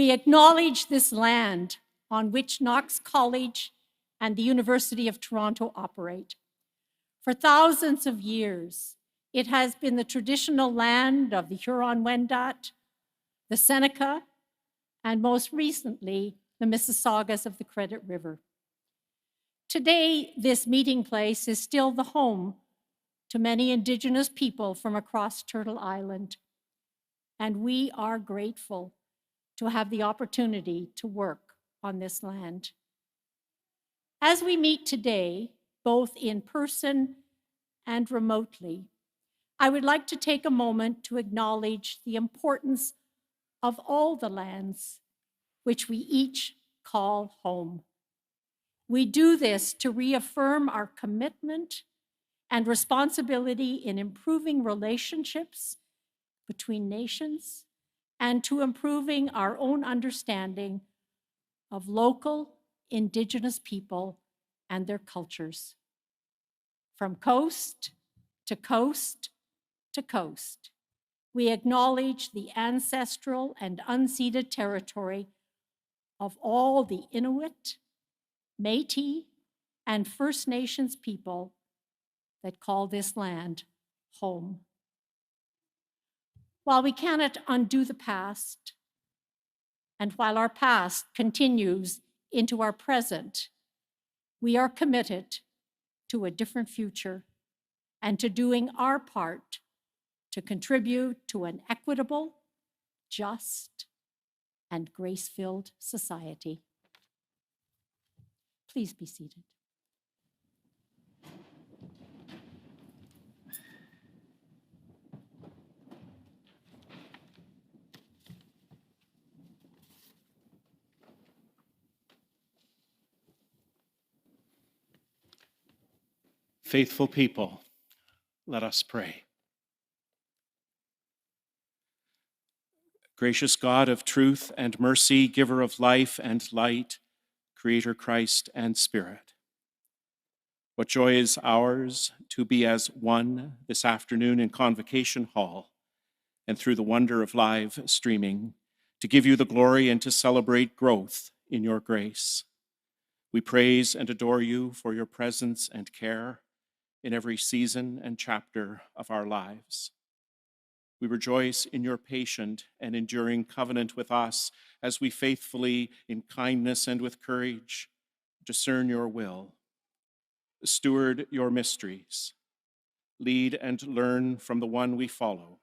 We acknowledge this land on which Knox College and the University of Toronto operate. For thousands of years, it has been the traditional land of the Huron-Wendat, the Seneca, and most recently, the Mississaugas of the Credit River. Today, this meeting place is still the home to many Indigenous people from across Turtle Island, and we are grateful to have the opportunity to work on this land. As we meet today, both in person and remotely, I would like to take a moment to acknowledge the importance of all the lands which we each call home. We do this to reaffirm our commitment and responsibility in improving relationships between nations and to improving our own understanding of local Indigenous people and their cultures. From coast to coast to coast, we acknowledge the ancestral and unceded territory of all the Inuit, Métis, and First Nations people that call this land home. While we cannot undo the past, and while our past continues into our present, we are committed to a different future and to doing our part to contribute to an equitable, just, and grace-filled society. Please be seated. Faithful people, let us pray. Gracious God of truth and mercy, giver of life and light, Creator Christ and Spirit, what joy is ours to be as one this afternoon in Convocation Hall and through the wonder of live streaming to give you the glory and to celebrate growth in your grace. We praise and adore you for your presence and care in every season and chapter of our lives. We rejoice in your patient and enduring covenant with us as we faithfully, in kindness and with courage, discern your will, steward your mysteries, lead and learn from the one we follow,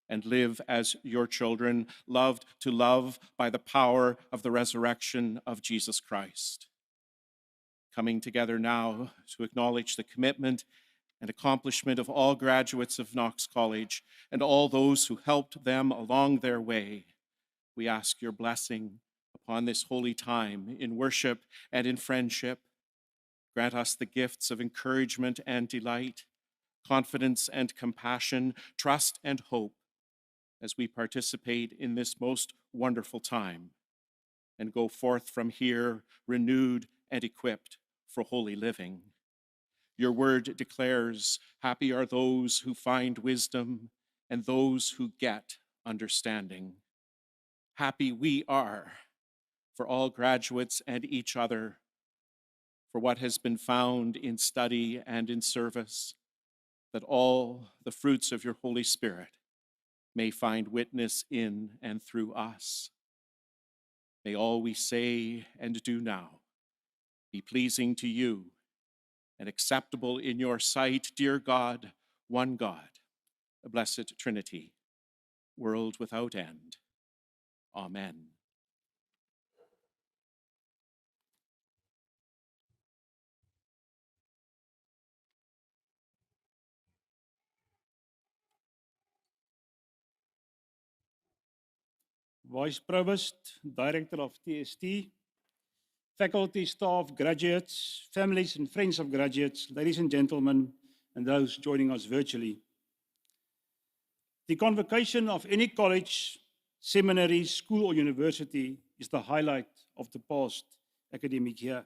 and live as your children, loved to love by the power of the resurrection of Jesus Christ. Coming together now to acknowledge the commitment and accomplishment of all graduates of Knox College and all those who helped them along their way, we ask your blessing upon this holy time in worship and in friendship. Grant us the gifts of encouragement and delight, confidence and compassion, trust and hope as we participate in this most wonderful time and go forth from here renewed and equipped for holy living. Your word declares, happy are those who find wisdom and those who get understanding. Happy we are for all graduates and each other, for what has been found in study and in service, that all the fruits of your Holy Spirit may find witness in and through us. May all we say and do now be pleasing to you and acceptable in your sight, dear God, one God, a blessed Trinity, world without end. Amen. Vice Provost, Director of TST, faculty, staff, graduates, families and friends of graduates, ladies and gentlemen, and those joining us virtually. The convocation of any college, seminary, school or university is the highlight of the past academic year.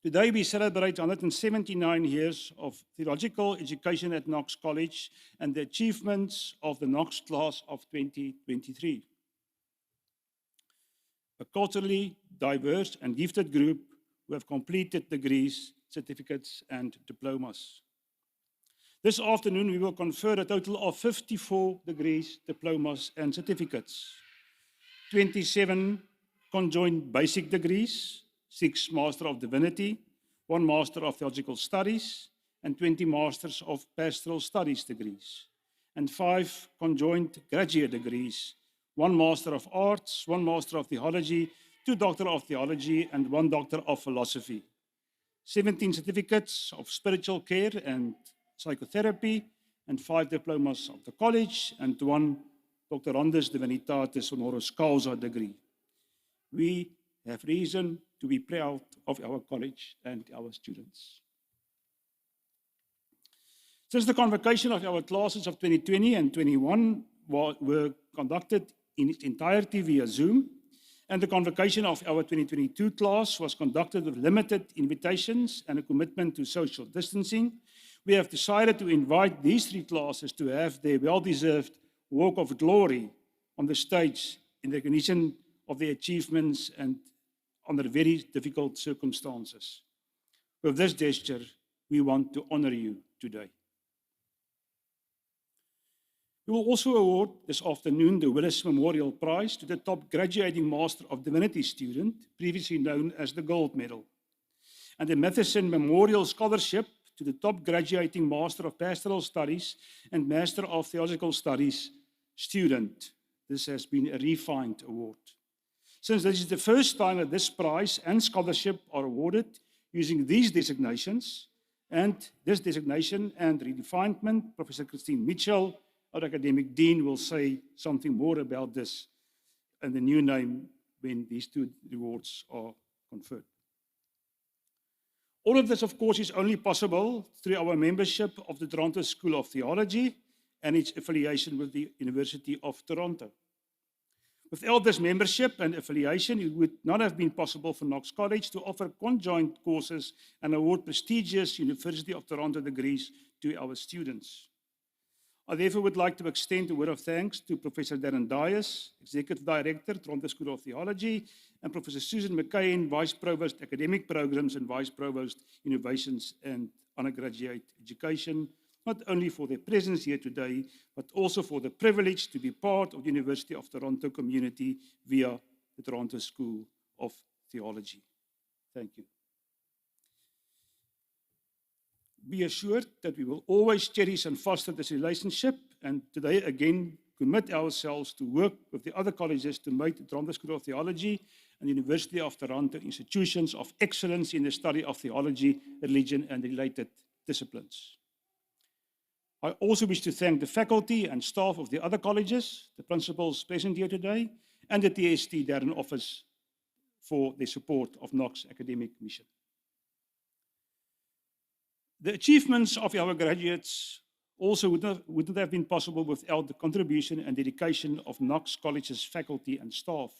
Today we celebrate 179 years of theological education at Knox College and the achievements of the Knox class of 2023. a culturally diverse and gifted group who have completed degrees, certificates, and diplomas. This afternoon, we will confer a total of 54 degrees, diplomas, and certificates, 27 conjoined basic degrees, 6 Master of Divinity, 1 Master of Theological Studies, and 20 Masters of Pastoral Studies degrees, and 5 conjoined graduate degrees, 1 Master of Arts, 1 Master of Theology, 2 Doctor of Theology, and 1 Doctor of Philosophy, 17 certificates of spiritual care and psychotherapy, and 5 diplomas of the college, and 1 Doctorandus Divinitatis honoris causa degree. We have reason to be proud of our college and our students. Since the convocation of our classes of 2020 and 21 were conducted in its entirety via Zoom, and the convocation of our 2022 class was conducted with limited invitations and a commitment to social distancing, we have decided to invite these 3 classes to have their well-deserved walk of glory on the stage in recognition of their achievements and under very difficult circumstances. With this gesture, we want to honor you today. We will also award this afternoon the Willis Memorial Prize to the top graduating Master of Divinity student, previously known as the Gold Medal, and the Matheson Memorial Scholarship to the top graduating Master of Pastoral Studies and Master of Theological Studies student. This has been a refined award. Since this is the first time that this prize and scholarship are awarded using these designations, and this designation and refinement, Professor Christine Mitchell, our academic dean, will say something more about this and the new name when these 2 rewards are conferred. All of this, of course, is only possible through our membership of the Toronto School of Theology and its affiliation with the University of Toronto. Without this membership and affiliation, it would not have been possible for Knox College to offer conjoined courses and award prestigious University of Toronto degrees to our students. I therefore would like to extend a word of thanks to Professor Darren Dias, Executive Director, Toronto School of Theology, and Professor Susan McCain, Vice Provost, Academic Programs and Vice Provost, Innovations and Undergraduate Education, not only for their presence here today, but also for the privilege to be part of the University of Toronto community via the Toronto School of Theology. Thank you. Be assured that we will always cherish and foster this relationship, and today again commit ourselves to work with the other colleges to make the Toronto School of Theology and the University of Toronto institutions of excellence in the study of theology, religion, and related disciplines. I also wish to thank the faculty and staff of the other colleges, the principals present here today, and the TST Darren office for their support of Knox academic mission. The achievements of our graduates also wouldn't have been possible without the contribution and dedication of Knox College's faculty and staff.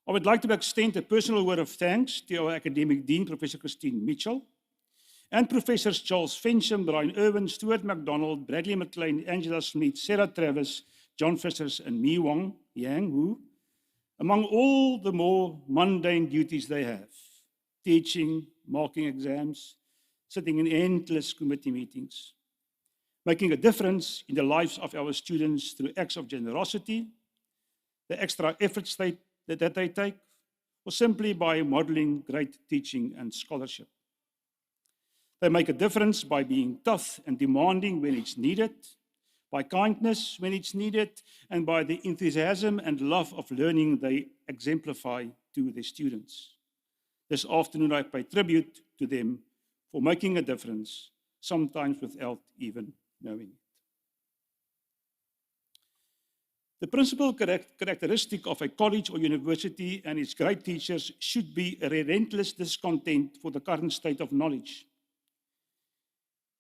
I would like to extend a personal word of thanks to our academic dean, Professor Christine Mitchell, and Professors Charles Fensham, Brian Irwin, Stuart MacDonald, Bradley McLean, Angela Smith, Sarah Travis, John Fissers, and Mi Wang Yang, who, among all the more mundane duties they have, teaching, marking exams, sitting in endless committee meetings, making a difference in the lives of our students through acts of generosity, the extra efforts that they take, or simply by modeling great teaching and scholarship. They make a difference by being tough and demanding when it's needed, by kindness when it's needed, and by the enthusiasm and love of learning they exemplify to their students. This afternoon, I pay tribute to them for making a difference, sometimes without even knowing it. The principal characteristic of a college or university and its great teachers should be a relentless discontent for the current state of knowledge.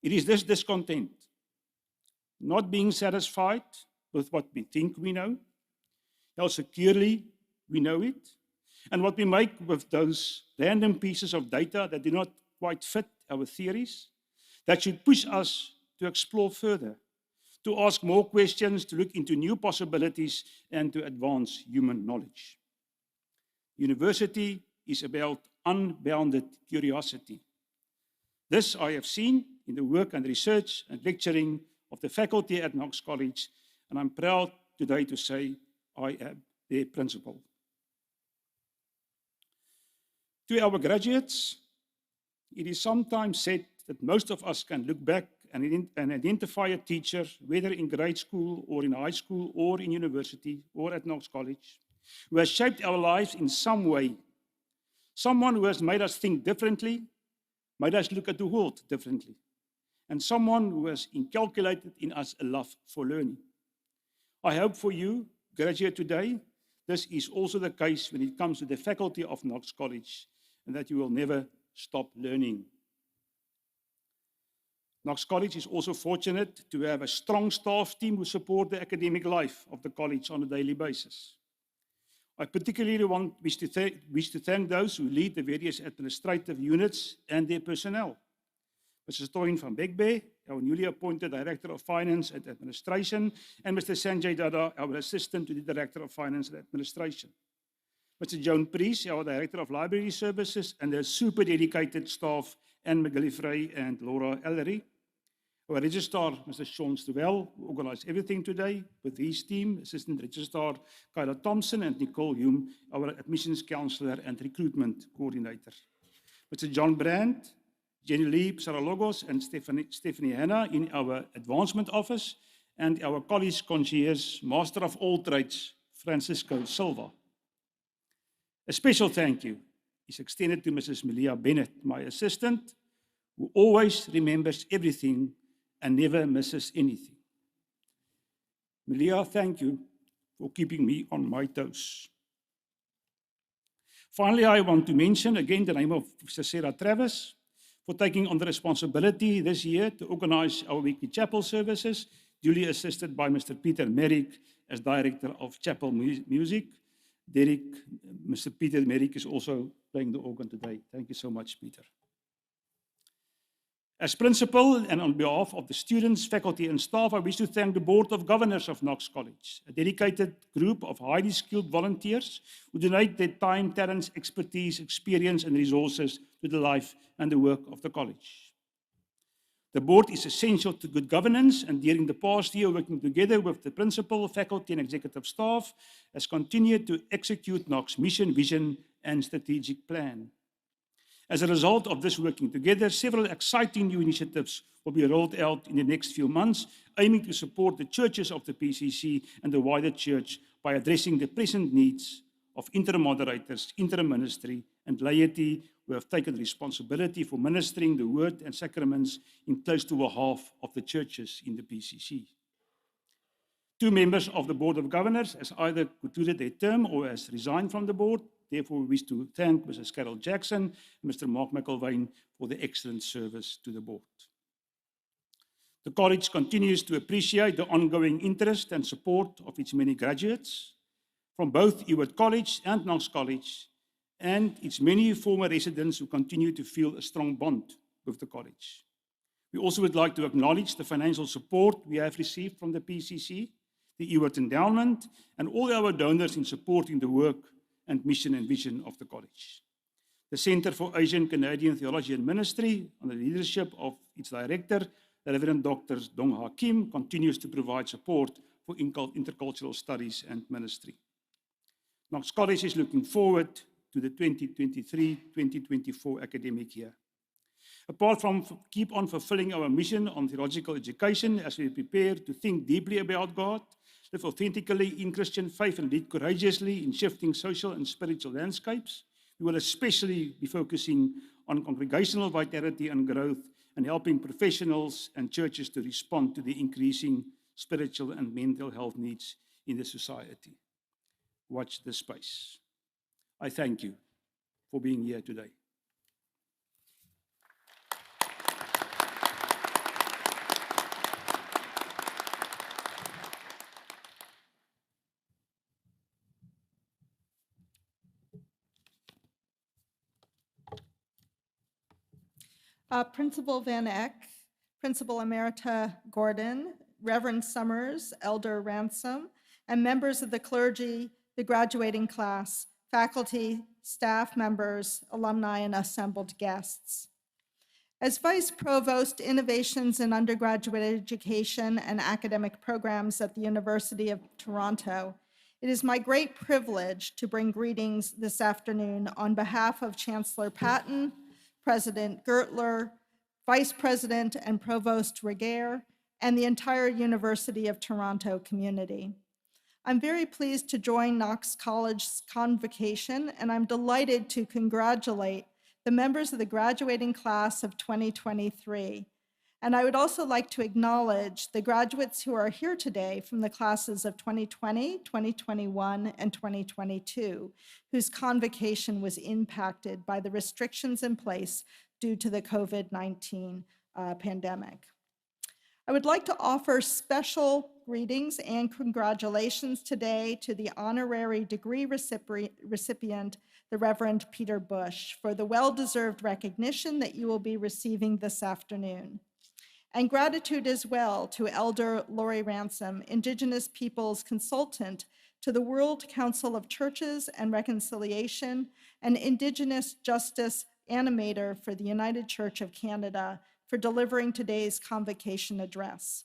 It is this discontent, not being satisfied with what we think we know, how securely we know it, and what we make with those random pieces of data that do not quite fit our theories, that should push us to explore further, to ask more questions, to look into new possibilities, and to advance human knowledge. University is about unbounded curiosity. This I have seen in the work and research and lecturing of the faculty at Knox College, and I'm proud today to say I am their principal. To our graduates, it is sometimes said that most of us can look back and identify a teacher, whether in grade school or in high school or in university or at Knox College, who has shaped our lives in some way. Someone who has made us think differently, made us look at the world differently, and someone who has inculcated in us a love for learning. I hope for you, graduate today, this is also the case when it comes to the faculty of Knox College, and that you will never stop learning. Knox College is also fortunate to have a strong staff team who support the academic life of the college on a daily basis. I particularly wish to thank those who lead the various administrative units and their personnel. Mrs. Toyin van Bekbe, our newly appointed Director of Finance and Administration, and Mr. Sanjay Dada, our Assistant to the Director of Finance and Administration. Mr. Joan Priest, our Director of Library Services, and their super dedicated staff, Anne McGillivray and Laura Ellery. Our Registrar, Mr. Sean Stowell, who organized everything today with his team, Assistant Registrar Kyla Thompson and Nicole Hume, our Admissions Counselor and Recruitment Coordinator. Mr. John Brandt, Jenny Lee Saralogos and Stephanie Hanna in our Advancement Office, and our College Concierge, Master of All Trades, Francisco Silva. A special thank you is extended to Mrs. Melia Bennett, my assistant, who always remembers everything and never misses anything. Melia, thank you for keeping me on my toes. Finally, I want to mention again the name of Mr. Sarah Travis for taking on the responsibility this year to organize our weekly chapel services, duly assisted by Mr. Peter Merrick as Director of Chapel Music. Mr. Peter Merrick is also playing the organ today. Thank you so much, Peter. As principal and on behalf of the students, faculty, and staff, I wish to thank the Board of Governors of Knox College, a dedicated group of highly skilled volunteers who donate their time, talents, expertise, experience, and resources to the life and the work of the college. The board is essential to good governance, and during the past year, working together with the principal, faculty, and executive staff, has continued to execute Knox mission, vision, and strategic plan. As a result of this working together, several exciting new initiatives will be rolled out in the next few months, aiming to support the churches of the PCC and the wider church by addressing the present needs of interim moderators, interim ministry, and laity who have taken responsibility for ministering the word and sacraments in close to a half of the churches in the PCC. Two members of the Board of Governors has either concluded their term or has resigned from the board. Therefore, we wish to thank Mrs. Carol Jackson and Mr. Mark McIlvain for the excellent service to the board. The college continues to appreciate the ongoing interest and support of its many graduates from both Ewart College and Knox College, and its many former residents who continue to feel a strong bond with the college. We also would like to acknowledge the financial support we have received from the PCC, the Ewart Endowment, and all our donors in supporting the work and mission and vision of the college. The Center for Asian Canadian Theology and Ministry, under the leadership of its director, the Reverend Dr. Dong Ha Kim, continues to provide support for intercultural studies and ministry. Knox College is looking forward to the 2023-2024 academic year. Apart from keep on fulfilling our mission on theological education as we prepare to think deeply about God, live authentically in Christian faith, and lead courageously in shifting social and spiritual landscapes, we will especially be focusing on congregational vitality and growth and helping professionals and churches to respond to the increasing spiritual and mental health needs in the society. Watch this space. I thank you for being here today. Principal Van Eck, Principal Emerita Gordon, Reverend Summers, Elder Ransom, and members of the clergy, the graduating class, faculty, staff members, alumni, and assembled guests. As Vice Provost, Innovations in Undergraduate Education and Academic Programs at the University of Toronto, it is my great privilege to bring greetings this afternoon on behalf of Chancellor Patton, President Gertler, Vice President and Provost Regehr, and the entire University of Toronto community. I'm very pleased to join Knox College's convocation, and I'm delighted to congratulate the members of the graduating class of 2023. And I would also like to acknowledge the graduates who are here today from the classes of 2020, 2021, and 2022, whose convocation was impacted by the restrictions in place due to the COVID-19 pandemic. I would like to offer special greetings and congratulations today to the honorary degree recipient, the Reverend Peter Bush, for the well-deserved recognition that you will be receiving this afternoon. And gratitude as well to Elder Lori Ransom, Indigenous Peoples Consultant to the World Council of Churches and Reconciliation and Indigenous Justice Animator for the United Church of Canada, for delivering today's convocation address.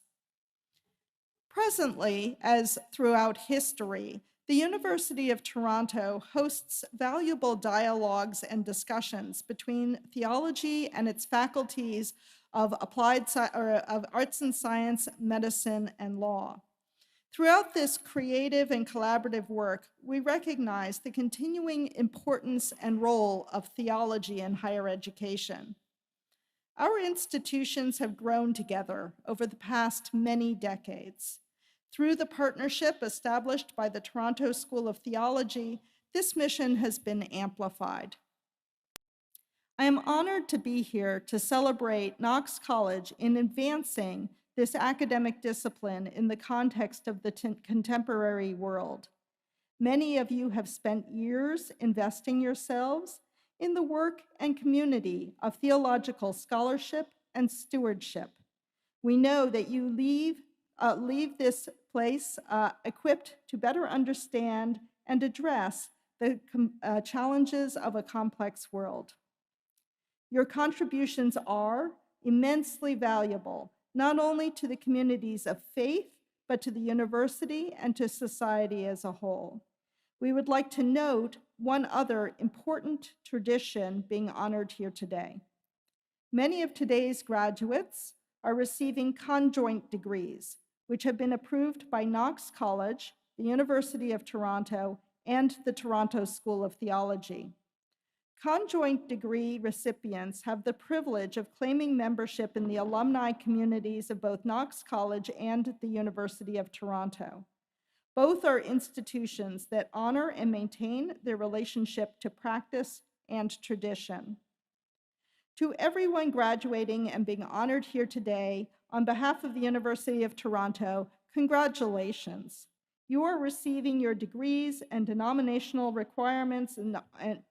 Presently, as throughout history, the University of Toronto hosts valuable dialogues and discussions between theology and its faculties of of arts and science, medicine, and law. Throughout this creative and collaborative work, we recognize the continuing importance and role of theology in higher education. Our institutions have grown together over the past many decades. Through the partnership established by the Toronto School of Theology, this mission has been amplified. I am honored to be here to celebrate Knox College in advancing this academic discipline in the context of the contemporary world. Many of you have spent years investing yourselves in the work and community of theological scholarship and stewardship. We know that you leave this place equipped to better understand and address the challenges of a complex world. Your contributions are immensely valuable, not only to the communities of faith, but to the university and to society as a whole. We would like to note one other important tradition being honored here today. Many of today's graduates are receiving conjoint degrees, which have been approved by Knox College, the University of Toronto, and the Toronto School of Theology. Conjoint degree recipients have the privilege of claiming membership in the alumni communities of both Knox College and the University of Toronto. Both are institutions that honor and maintain their relationship to practice and tradition. To everyone graduating and being honored here today, on behalf of the University of Toronto, congratulations. You are receiving your degrees and denominational requirements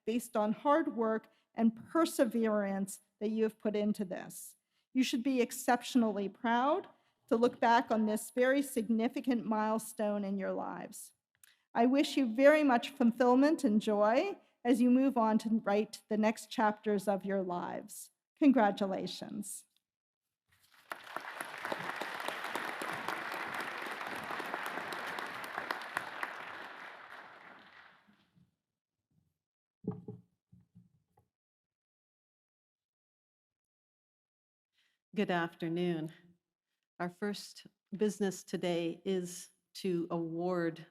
based on hard work and perseverance that you have put into this. You should be exceptionally proud to look back on this very significant milestone in your lives. I wish you very much fulfillment and joy as you move on to write the next chapters of your lives. Congratulations. Good afternoon. Our first business today is to award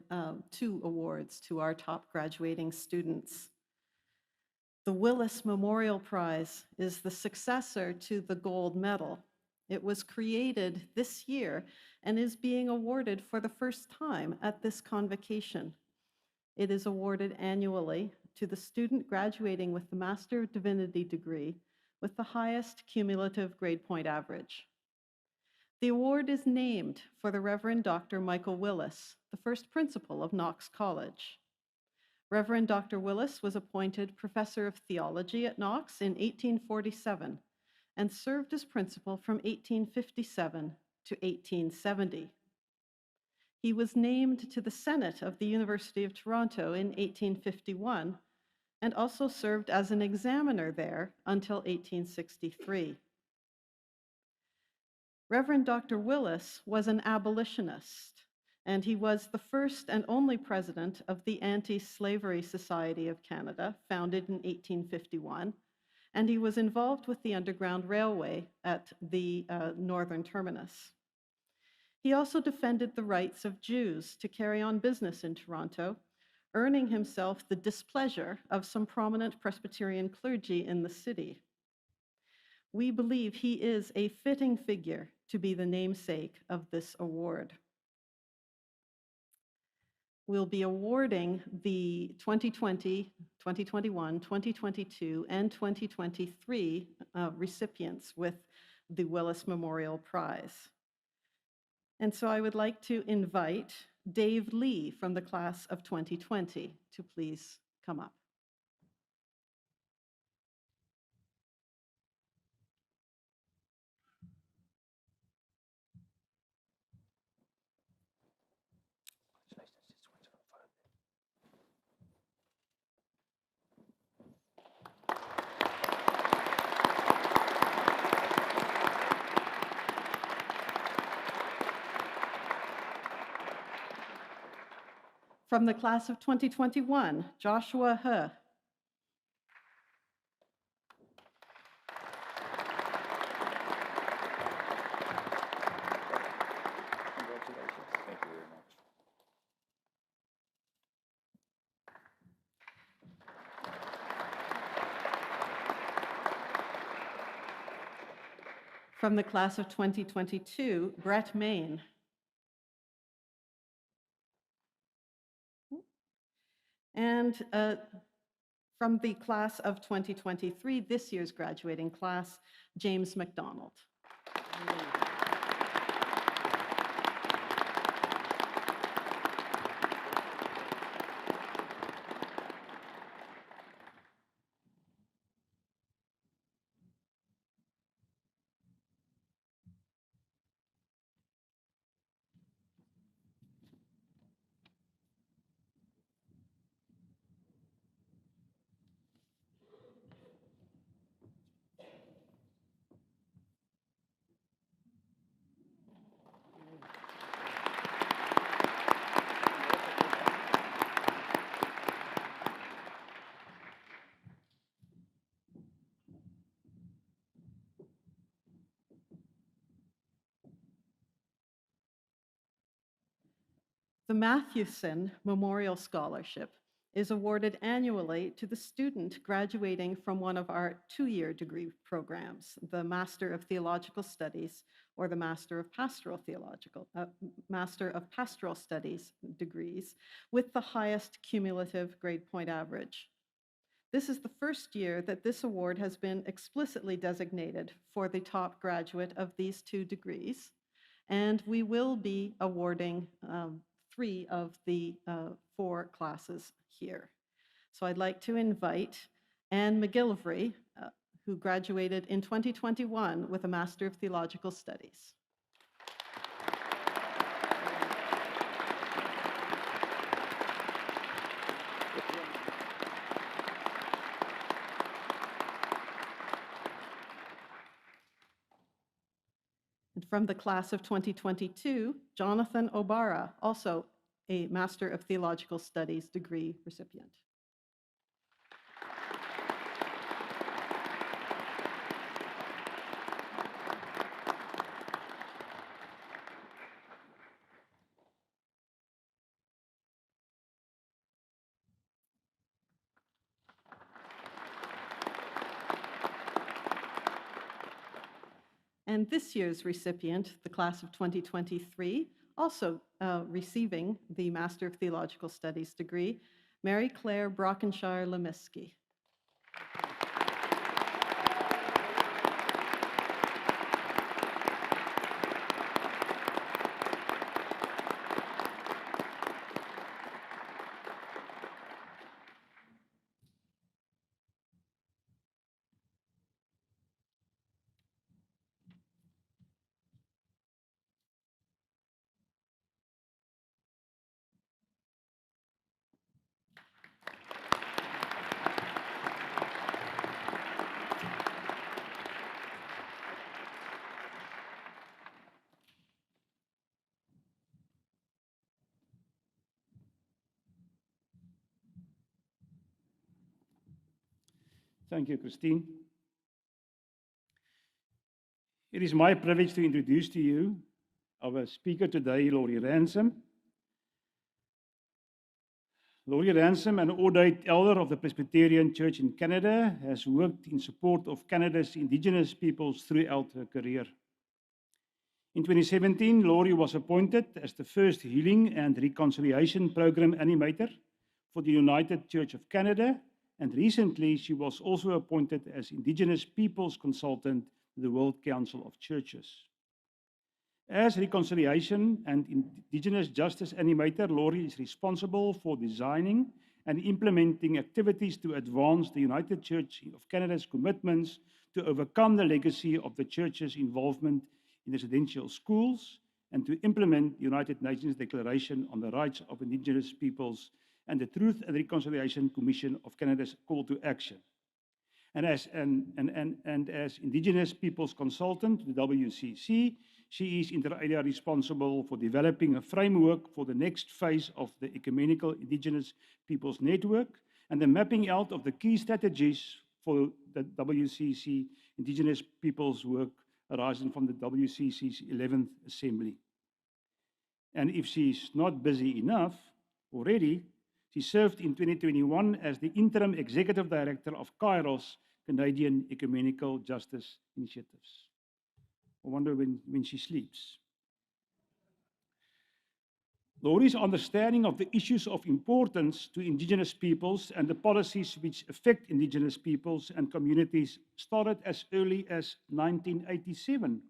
2 awards to our top graduating students. The Willis Memorial Prize is the successor to the gold medal. It was created this year and is being awarded for the first time at this convocation. It is awarded annually to the student graduating with the Master of Divinity degree with the highest cumulative grade point average. The award is named for the Reverend Dr. Michael Willis, the first principal of Knox College. Reverend Dr. Willis was appointed Professor of Theology at Knox in 1847 and served as principal from 1857 to 1870. He was named to the Senate of the University of Toronto in 1851 and also served as an examiner there until 1863. Reverend Dr. Willis was an abolitionist, and he was the first and only president of the Anti-Slavery Society of Canada, founded in 1851, and he was involved with the Underground Railway at the northern terminus. He also defended the rights of Jews to carry on business in Toronto, earning himself the displeasure of some prominent Presbyterian clergy in the city. We believe he is a fitting figure to be the namesake of this award. We'll be awarding the 2020, 2021, 2022, and 2023 recipients with the Willis Memorial Prize. And so I would like to invite Dave Lee from the class of 2020 to please come up. From the class of 2021, Joshua He. Congratulations. Thank you very much. From the class of 2022, Brett Main. And from the class of 2023, this year's graduating class, James McDonald. The Mathewson Memorial Scholarship is awarded annually to the student graduating from one of our two-year degree programs, the Master of Theological Studies or the Master of Pastoral Studies degrees with the highest cumulative grade point average. This is the first year that this award has been explicitly designated for the top graduate of these two degrees, and we will be awarding 3 of the 4 classes here. So I'd like to invite Anne McGillivray, who graduated in 2021 with a Master of Theological Studies. And from the class of 2022, Jonathan Obara, also a Master of Theological Studies degree recipient. And this year's recipient, the class of 2023, also receiving the Master of Theological Studies degree, Mary Claire Brockenshire-Lemisky. Thank you, Christine. It is my privilege to introduce to you our speaker today, Lori Ransom. Lori Ransom, an ordained elder of the Presbyterian Church in Canada, has worked in support of Canada's Indigenous peoples throughout her career. In 2017, Lori was appointed as the first Healing and Reconciliation Program Animator for the United Church of Canada, and recently she was also appointed as Indigenous Peoples Consultant to the World Council of Churches. As Reconciliation and Indigenous Justice Animator, Lori is responsible for designing and implementing activities to advance the United Church of Canada's commitments to overcome the legacy of the Church's involvement in residential schools and to implement the United Nations Declaration on the Rights of Indigenous Peoples and the Truth and Reconciliation Commission of Canada's call to action. And as Indigenous Peoples Consultant to the WCC, she is inter alia responsible for developing a framework for the next phase of the Ecumenical Indigenous Peoples Network and the mapping out of the key strategies for the WCC Indigenous Peoples work arising from the WCC's 11th Assembly. And if she's not busy enough already, she served in 2021 as the Interim Executive Director of Kairos, Canadian Ecumenical Justice Initiatives. I wonder when she sleeps. Lori's understanding of the issues of importance to Indigenous peoples and the policies which affect Indigenous peoples and communities started as early as 1987,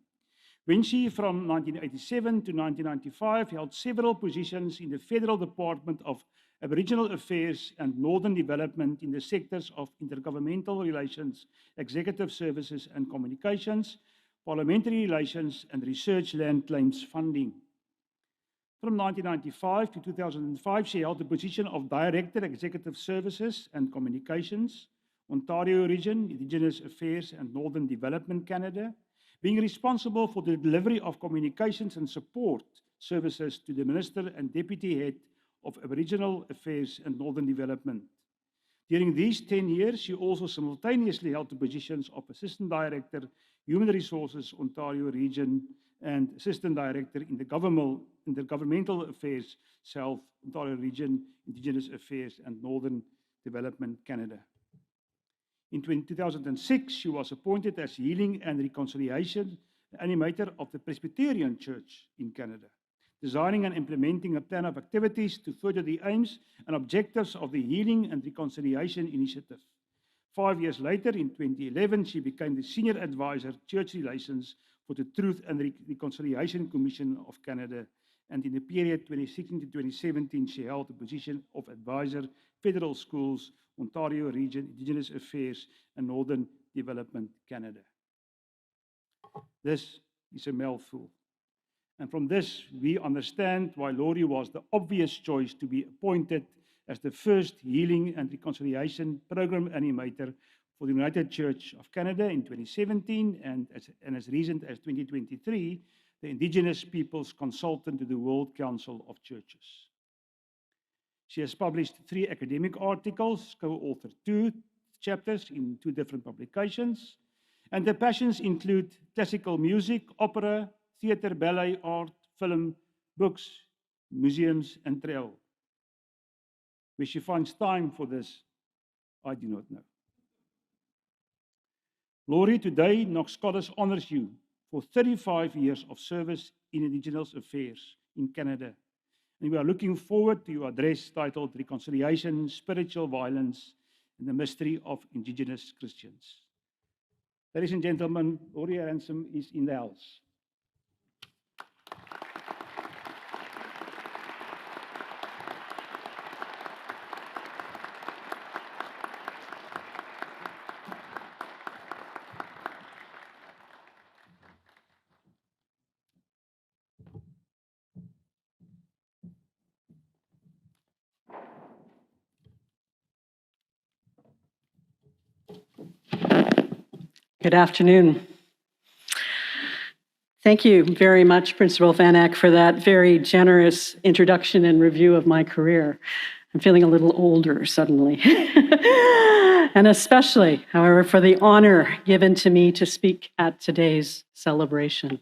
when she, from 1987 to 1995, held several positions in the Federal Department of Aboriginal Affairs and Northern Development in the sectors of intergovernmental relations, executive services and communications, parliamentary relations, and research land claims funding. From 1995 to 2005, she held the position of Director, Executive Services and Communications, Ontario Region, Indigenous Affairs and Northern Development, Canada, being responsible for the delivery of communications and support services to the Minister and Deputy Head of Aboriginal Affairs and Northern Development. During these 10 years, she also simultaneously held the positions of Assistant Director, Human Resources, Ontario Region, and Assistant Director in the Intergovernmental Affairs, South Ontario Region, Indigenous Affairs and Northern Development, Canada. In 2006, she was appointed as Healing and Reconciliation Animator of the Presbyterian Church in Canada, designing and implementing a plan of activities to further the aims and objectives of the Healing and Reconciliation Initiative. 5 years later, in 2011, she became the Senior Advisor, Church Relations for the Truth and Reconciliation Commission of Canada, and in the period 2016 to 2017, she held the position of Advisor, Federal Schools, Ontario Region, Indigenous Affairs and Northern Development, Canada. This is a mouthful. And from this, we understand why Lori was the obvious choice to be appointed as the first Healing and Reconciliation Program Animator for the United Church of Canada in 2017, and as recent as 2023, the Indigenous Peoples Consultant to the World Council of Churches. She has published 3 academic articles, co-authored 2 chapters in 2 different publications, and her passions include classical music, opera, theater, ballet, art, film, books, museums, and travel. Where she finds time for this, I do not know. Lori, today, Knox College honors you for 35 years of service in Indigenous affairs in Canada. And we are looking forward to your address titled Reconciliation, Spiritual Violence, and the Mystery of Indigenous Christians. Ladies and gentlemen, Lori Ransom is in the house. Good afternoon. Thank you very much, Principal Van Eck, for that very generous introduction and review of my career. I'm feeling a little older suddenly. and especially, however, for the honor given to me to speak at today's celebration.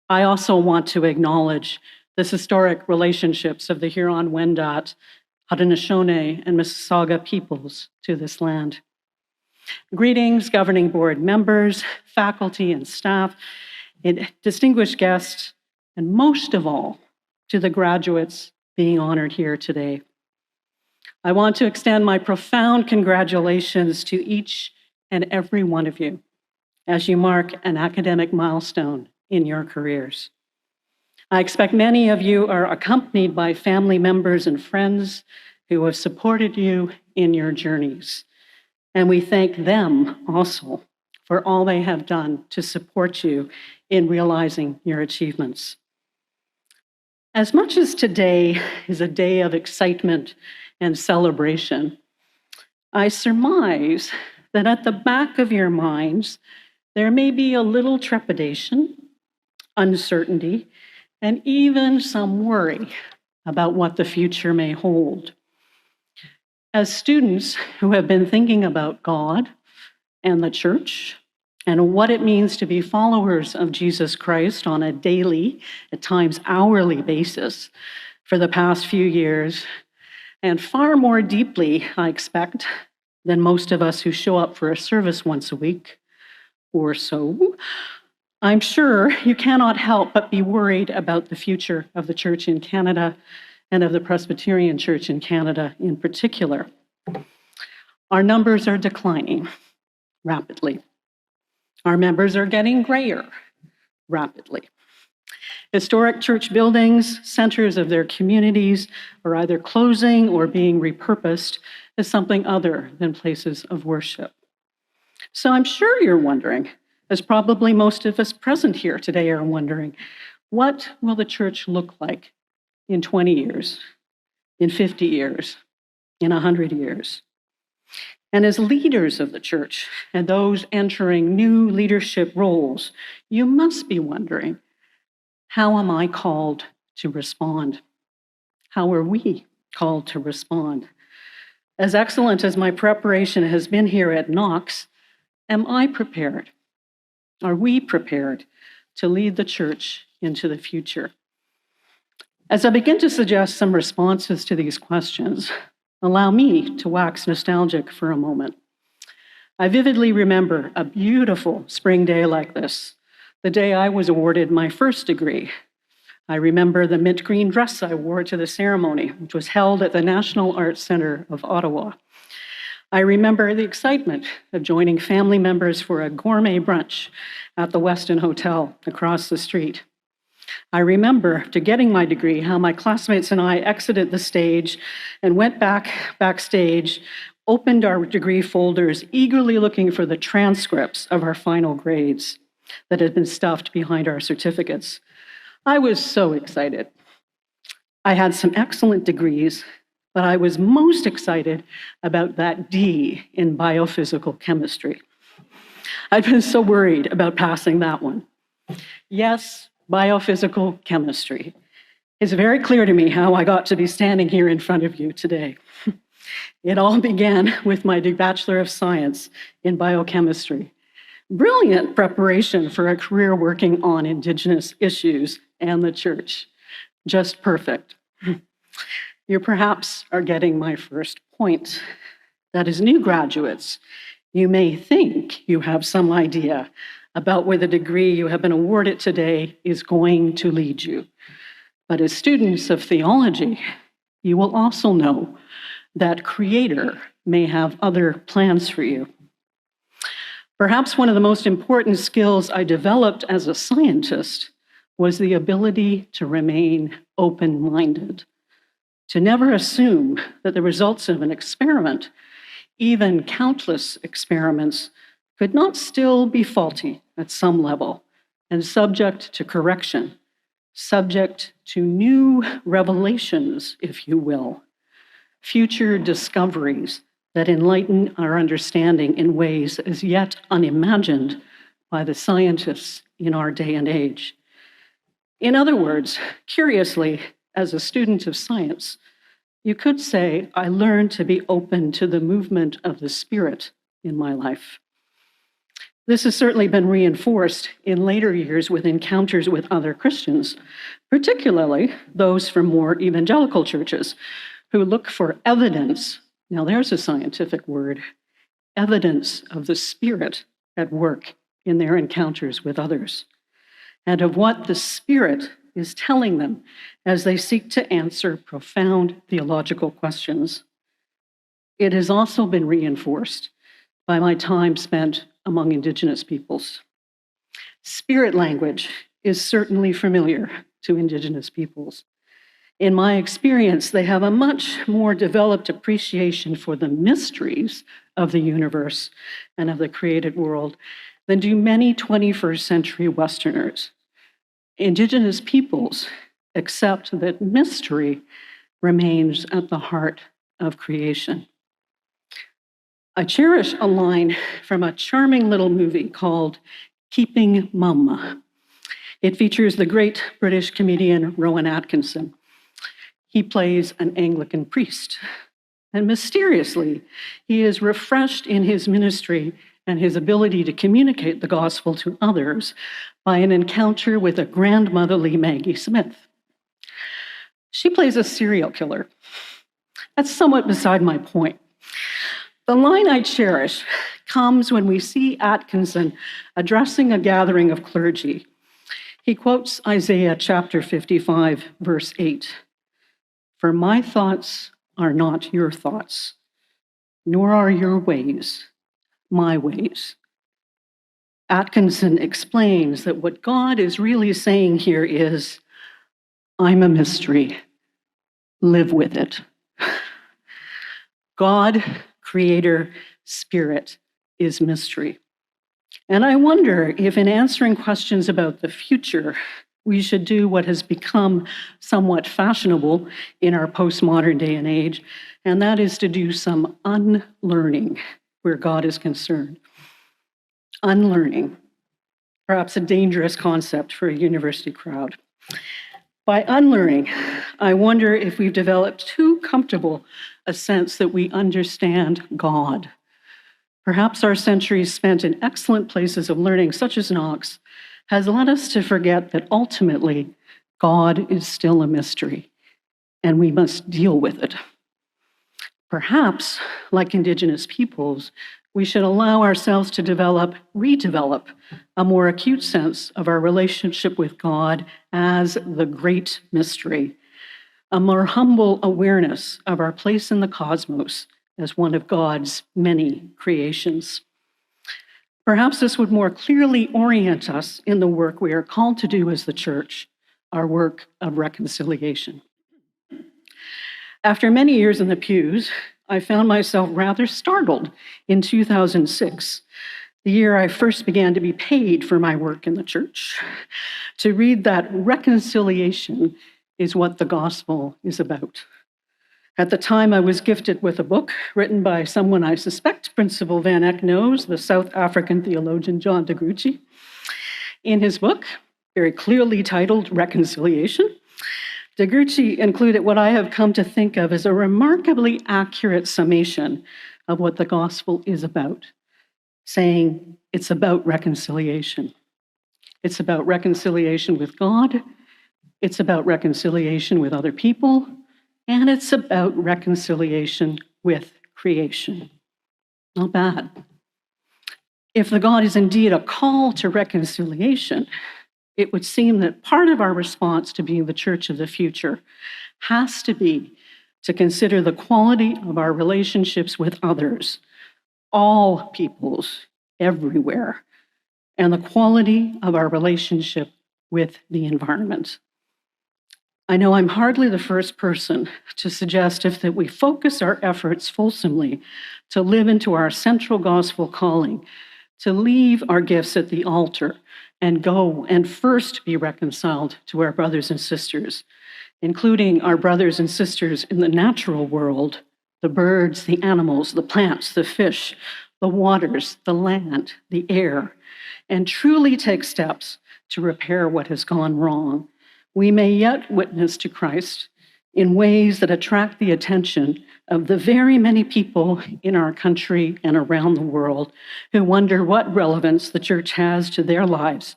I also want to acknowledge the historic relationships of the Huron-Wendat, Haudenosaunee, and Mississauga peoples to this land. Greetings, governing board members, faculty and staff, and distinguished guests, and most of all, to the graduates being honored here today. I want to extend my profound congratulations to each and every one of you as you mark an academic milestone in your careers. I expect many of you are accompanied by family members and friends who have supported you in your journeys. And we thank them also for all they have done to support you in realizing your achievements. As much as today is a day of excitement and celebration, I surmise that at the back of your minds, there may be a little trepidation, uncertainty, and even some worry about what the future may hold. As students who have been thinking about God and the church and what it means to be followers of Jesus Christ on a daily, at times hourly basis for the past few years, and far more deeply, I expect, than most of us who show up for a service once a week or so, I'm sure you cannot help but be worried about the future of the church in Canada and of the Presbyterian Church in Canada in particular. Our numbers are declining rapidly. Our members are getting grayer rapidly. Historic church buildings, centers of their communities, are either closing or being repurposed as something other than places of worship. So I'm sure you're wondering, as probably most of us present here today are wondering, what will the church look like in 20 years, in 50 years, in 100 years? And as leaders of the church and those entering new leadership roles, you must be wondering, how am I called to respond? How are we called to respond? As excellent as my preparation has been here at Knox, am I prepared? Are we prepared to lead the church into the future? As I begin to suggest some responses to these questions, allow me to wax nostalgic for a moment. I vividly remember a beautiful spring day like this, the day I was awarded my first degree. I remember the mint green dress I wore to the ceremony, which was held at the National Arts Centre of Ottawa. I remember the excitement of joining family members for a gourmet brunch at the Westin Hotel across the street. I remember, after getting my degree, how my classmates and I exited the stage and went backstage, opened our degree folders, eagerly looking for the transcripts of our final grades that had been stuffed behind our certificates. I was so excited. I had some excellent degrees, but I was most excited about that D in biophysical chemistry. I'd been so worried about passing that one. Yes, biophysical chemistry. It's very clear to me how I got to be standing here in front of you today. It all began with my Bachelor of Science in biochemistry. Brilliant preparation for a career working on Indigenous issues and the church. Just perfect. You perhaps are getting my first point. That as new graduates, you may think you have some idea about where the degree you have been awarded today is going to lead you. But as students of theology, you will also know that Creator may have other plans for you. Perhaps one of the most important skills I developed as a scientist was the ability to remain open-minded, to never assume that the results of an experiment, even countless experiments, could not still be faulty at some level and subject to correction, subject to new revelations, if you will, future discoveries that enlighten our understanding in ways as yet unimagined by the scientists in our day and age. In other words, curiously, as a student of science, You could say I learned to be open to the movement of the Spirit in my life. This has certainly been reinforced in later years with encounters with other Christians, particularly those from more evangelical churches who look for evidence. Now, there's a scientific word, evidence of the Spirit at work in their encounters with others, and of what the Spirit is telling them as they seek to answer profound theological questions. It has also been reinforced by my time spent among Indigenous peoples. Spirit language is certainly familiar to Indigenous peoples. In my experience, they have a much more developed appreciation for the mysteries of the universe and of the created world than do many 21st century Westerners. Indigenous peoples accept that mystery remains at the heart of creation. I cherish a line from a charming little movie called Keeping Mum. It features the great British comedian Rowan Atkinson. He plays an Anglican priest, and mysteriously, he is refreshed in his ministry and his ability to communicate the gospel to others by an encounter with a grandmotherly Maggie Smith. She plays a serial killer. That's somewhat beside my point. The line I cherish comes when we see Atkinson addressing a gathering of clergy. He quotes Isaiah chapter 55, verse 8. "For my thoughts are not your thoughts, nor are your ways my ways." Atkinson explains that what God is really saying here is, I'm a mystery. Live with it. God, Creator, Spirit is mystery. And I wonder if in answering questions about the future, we should do what has become somewhat fashionable in our postmodern day and age, and that is to do some unlearning where God is concerned. Unlearning, perhaps a dangerous concept for a university crowd. By unlearning, I wonder if we've developed too comfortable a sense that we understand God. Perhaps our centuries spent in excellent places of learning, such as Knox, has led us to forget that ultimately God is still a mystery, and we must deal with it. Perhaps, like Indigenous peoples, we should allow ourselves to redevelop a more acute sense of our relationship with God as the great mystery, a more humble awareness of our place in the cosmos as one of God's many creations. Perhaps this would more clearly orient us in the work we are called to do as the church, our work of reconciliation. After many years in the pews, I found myself rather startled in 2006, the year I first began to be paid for my work in the church, to read that reconciliation is what the gospel is about. At the time, I was gifted with a book written by someone I suspect Principal Van Eck knows, the South African theologian John de Grootje. In his book, very clearly titled Reconciliation, de Grootje included what I have come to think of as a remarkably accurate summation of what the gospel is about, saying it's about reconciliation. It's about reconciliation with God, it's about reconciliation with other people, and it's about reconciliation with creation. Not bad. If the God is indeed a call to reconciliation, it would seem that part of our response to being the church of the future has to be to consider the quality of our relationships with others, all peoples, everywhere, and the quality of our relationship with the environment. I know I'm hardly the first person to suggest that we focus our efforts fulsomely to live into our central gospel calling, to leave our gifts at the altar and go and first be reconciled to our brothers and sisters, including our brothers and sisters in the natural world, the birds, the animals, the plants, the fish, the waters, the land, the air, and truly take steps to repair what has gone wrong. We may yet witness to Christ in ways that attract the attention of the very many people in our country and around the world who wonder what relevance the church has to their lives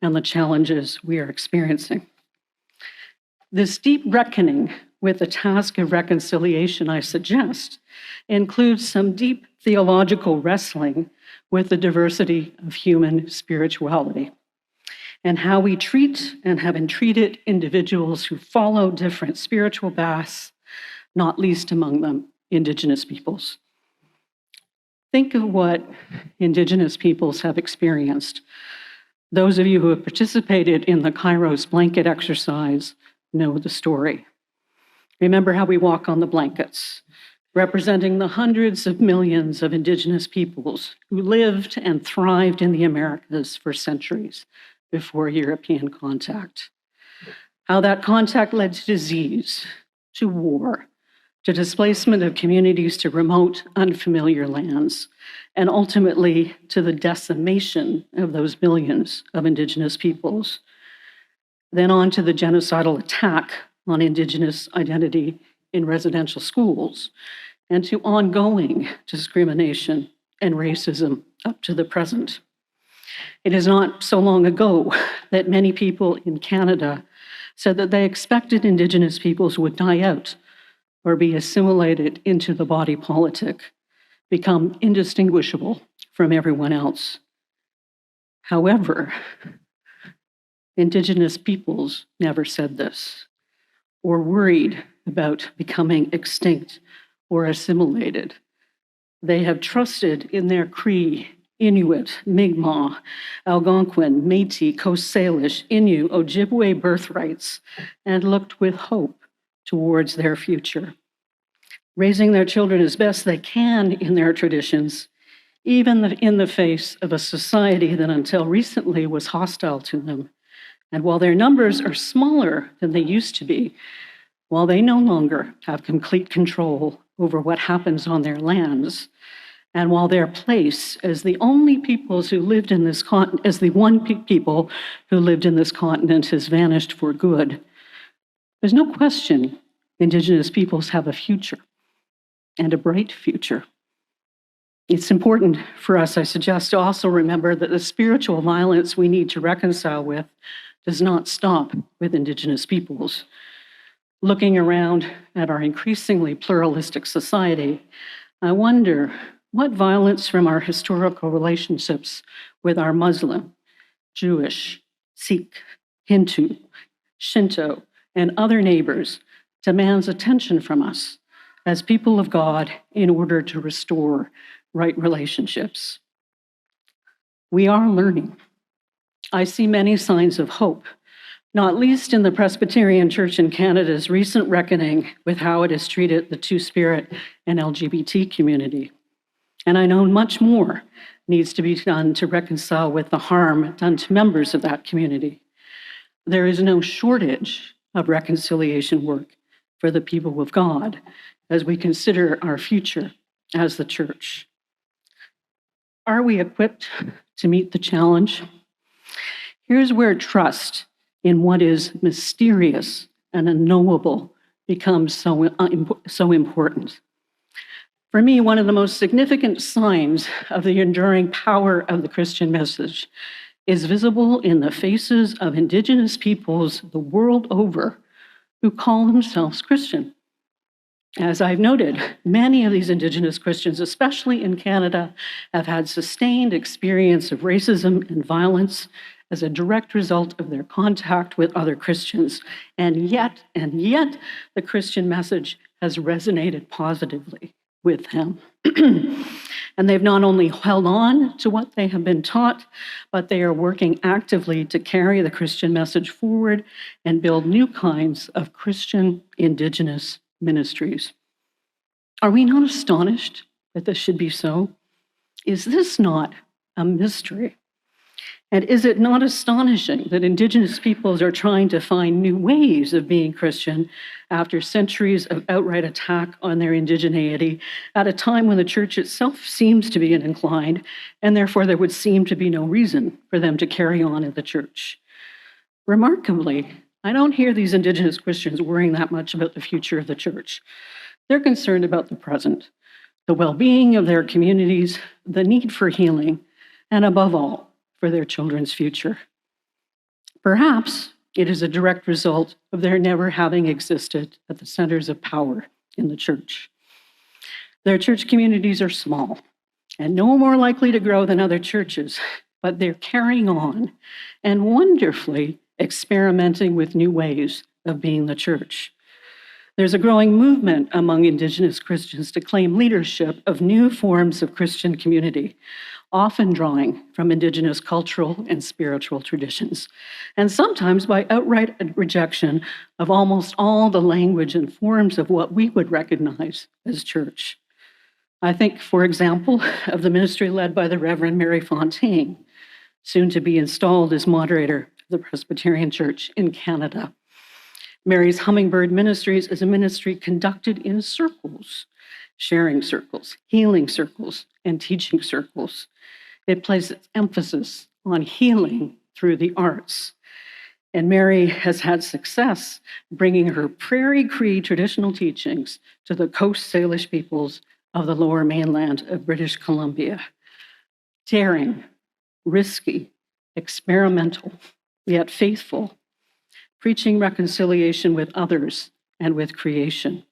and the challenges we are experiencing. This deep reckoning with the task of reconciliation, I suggest, includes some deep theological wrestling with the diversity of human spirituality and how we treat and have been treated individuals who follow different spiritual paths, not least among them Indigenous peoples. Think of what Indigenous peoples have experienced. Those of you who have participated in the Kairos blanket exercise know the story. Remember how we walk on the blankets, representing the hundreds of millions of Indigenous peoples who lived and thrived in the Americas for centuries before European contact. How that contact led to disease, to war, to displacement of communities to remote, unfamiliar lands, and ultimately to the decimation of those millions of Indigenous peoples. Then on to the genocidal attack on Indigenous identity in residential schools, and to ongoing discrimination and racism up to the present. It is not so long ago that many people in Canada said that they expected Indigenous peoples would die out or be assimilated into the body politic, become indistinguishable from everyone else. However, Indigenous peoples never said this or worried about becoming extinct or assimilated. They have trusted in their Cree, Inuit, Mi'kmaq, Algonquin, Métis, Coast Salish, Innu, Ojibwe birthrights, and looked with hope towards their future, raising their children as best they can in their traditions, even in the face of a society that until recently was hostile to them. And while their numbers are smaller than they used to be, while they no longer have complete control over what happens on their lands, and while their place as the only peoples who lived in this continent, as the people who lived in this continent has vanished for good, there's no question Indigenous peoples have a future, and a bright future. It's important for us, I suggest, to also remember that the spiritual violence we need to reconcile with does not stop with Indigenous peoples. Looking around at our increasingly pluralistic society, I wonder what violence from our historical relationships with our Muslim, Jewish, Sikh, Hindu, Shinto, and other neighbors demands attention from us as people of God in order to restore right relationships. We are learning. I see many signs of hope, not least in the Presbyterian Church in Canada's recent reckoning with how it has treated the Two-Spirit and LGBT community. And I know much more needs to be done to reconcile with the harm done to members of that community. There is no shortage of reconciliation work for the people of God as we consider our future as the church. Are we equipped to meet the challenge? Here's where trust in what is mysterious and unknowable becomes so important. For me, one of the most significant signs of the enduring power of the Christian message is visible in the faces of Indigenous peoples the world over who call themselves Christian. As I've noted, many of these Indigenous Christians, especially in Canada, have had sustained experience of racism and violence as a direct result of their contact with other Christians. And yet, the Christian message has resonated positively with them. And they've not only held on to what they have been taught, but they are working actively to carry the Christian message forward and build new kinds of Christian Indigenous ministries. Are we not astonished that this should be so? Is this not a mystery? And is it not astonishing that Indigenous peoples are trying to find new ways of being Christian after centuries of outright attack on their indigeneity at a time when the church itself seems to be in incline, and therefore there would seem to be no reason for them to carry on in the church? Remarkably, I don't hear these Indigenous Christians worrying that much about the future of the church. They're concerned about the present, the well-being of their communities, the need for healing, and above all, for their children's future. Perhaps it is a direct result of their never having existed at the centers of power in the church. Their church communities are small and no more likely to grow than other churches, but they're carrying on and wonderfully experimenting with new ways of being the church. There's a growing movement among Indigenous Christians to claim leadership of new forms of Christian community, often drawing from Indigenous cultural and spiritual traditions, and sometimes by outright rejection of almost all the language and forms of what we would recognize as church. I think, for example, of the ministry led by the Reverend Mary Fontaine, soon to be installed as moderator of the Presbyterian Church in Canada. Mary's Hummingbird Ministries is a ministry conducted in circles, sharing circles, healing circles, and teaching circles. It places emphasis on healing through the arts. And Mary has had success bringing her Prairie Cree traditional teachings to the Coast Salish peoples of the Lower Mainland of British Columbia. Daring, risky, experimental, yet faithful, preaching reconciliation with others and with creation.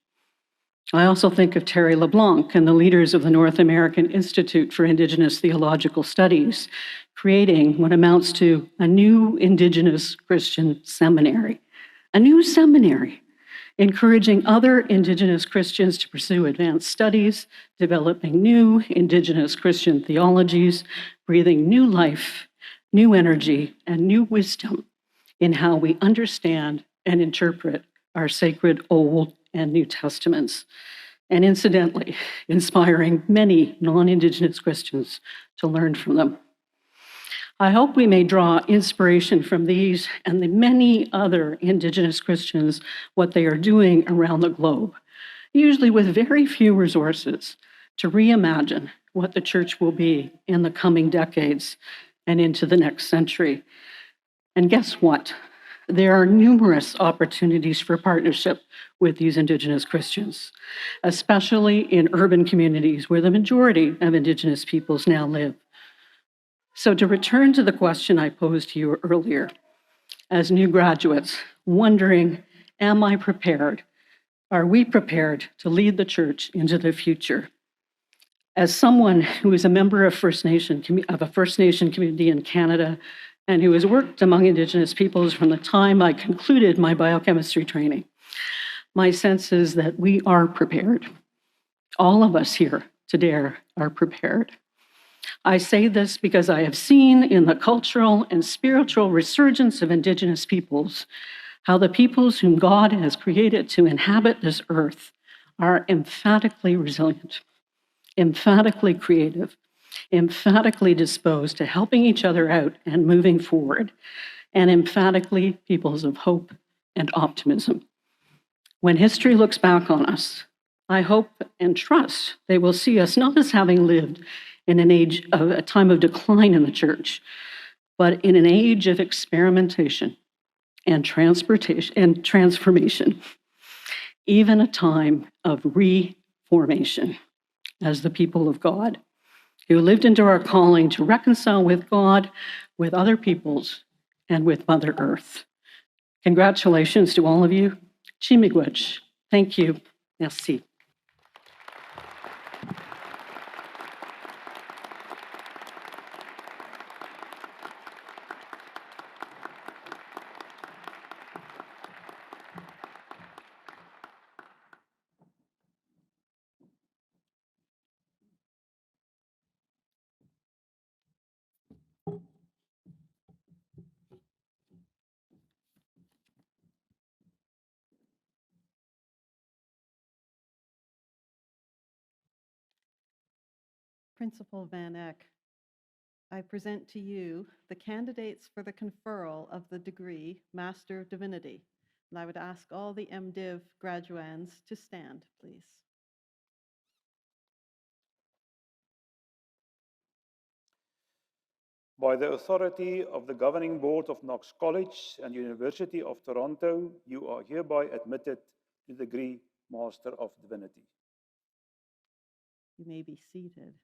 I also think of Terry LeBlanc and the leaders of the North American Institute for Indigenous Theological Studies, creating what amounts to a new Indigenous Christian seminary, encouraging other Indigenous Christians to pursue advanced studies, developing new Indigenous Christian theologies, breathing new life, new energy, and new wisdom in how we understand and interpret our sacred Old and New Testaments, and incidentally, inspiring many non-Indigenous Christians to learn from them. I hope we may draw inspiration from these and the many other Indigenous Christians, what they are doing around the globe, usually with very few resources, to reimagine what the church will be in the coming decades and into the next century. And guess what? There are numerous opportunities for partnership with these Indigenous Christians, especially in urban communities where the majority of Indigenous peoples now live. So to return to the question I posed to you earlier, as new graduates, wondering, am I prepared? Are we prepared to lead the church into the future? As someone who is a member of a First Nation community in Canada, and who has worked among Indigenous peoples from the time I concluded my biochemistry training, my sense is that we are prepared. All of us here today are prepared. I say this because I have seen in the cultural and spiritual resurgence of Indigenous peoples how the peoples whom God has created to inhabit this earth are emphatically resilient, emphatically creative, emphatically disposed to helping each other out and moving forward, and emphatically peoples of hope and optimism. When history looks back on us, I hope and trust they will see us not as having lived in a time of decline in the church, but in an age of experimentation and transformation, even a time of reformation as the people of God, who lived into our calling to reconcile with God, with other peoples, and with Mother Earth. Congratulations to all of you. Chimigwech. Thank you. Merci. Principal Van Eck, I present to you the candidates for the conferral of the degree Master of Divinity. And I would ask all the MDiv graduands to stand, please. By the authority of the Governing Board of Knox College and University of Toronto, you are hereby admitted to the degree Master of Divinity. You may be seated.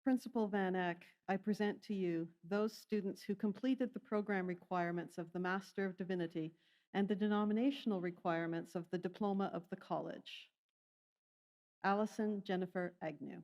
Principal Van Eck, I present to you those students who completed the program requirements of the Master of Divinity and the denominational requirements of the Diploma of the College. Allison Jennifer Agnew.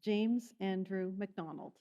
James Andrew McDonald.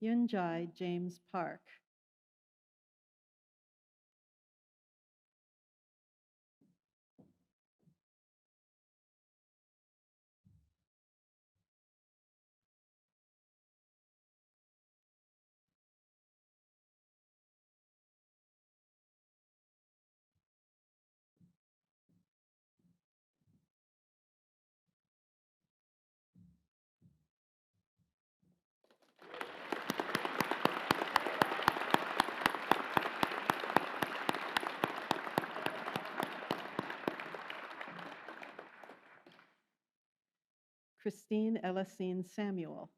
Yunjai James Park. Christine Ellisine Samuel.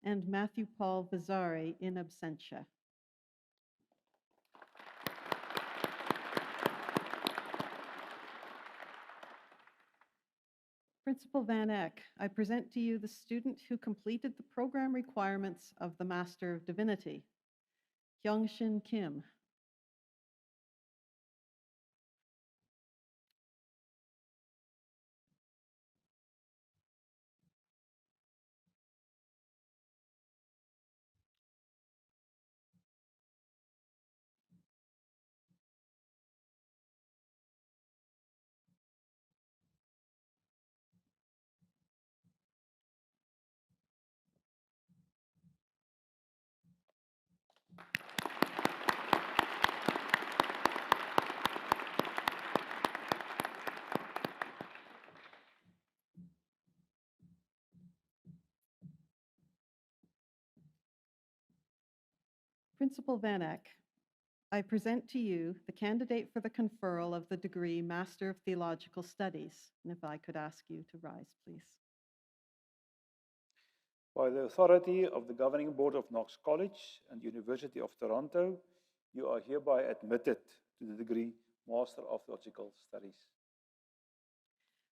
And Matthew Paul Vazzari in absentia. Principal Van Eck, I present to you the student who completed the program requirements of the Master of Divinity, Hyungshin Kim. Principal Van Eck, I present to you the candidate for the conferral of the degree Master of Theological Studies. And if I could ask you to rise, please. By the authority of the Governing Board of Knox College and University of Toronto, you are hereby admitted to the degree Master of Theological Studies.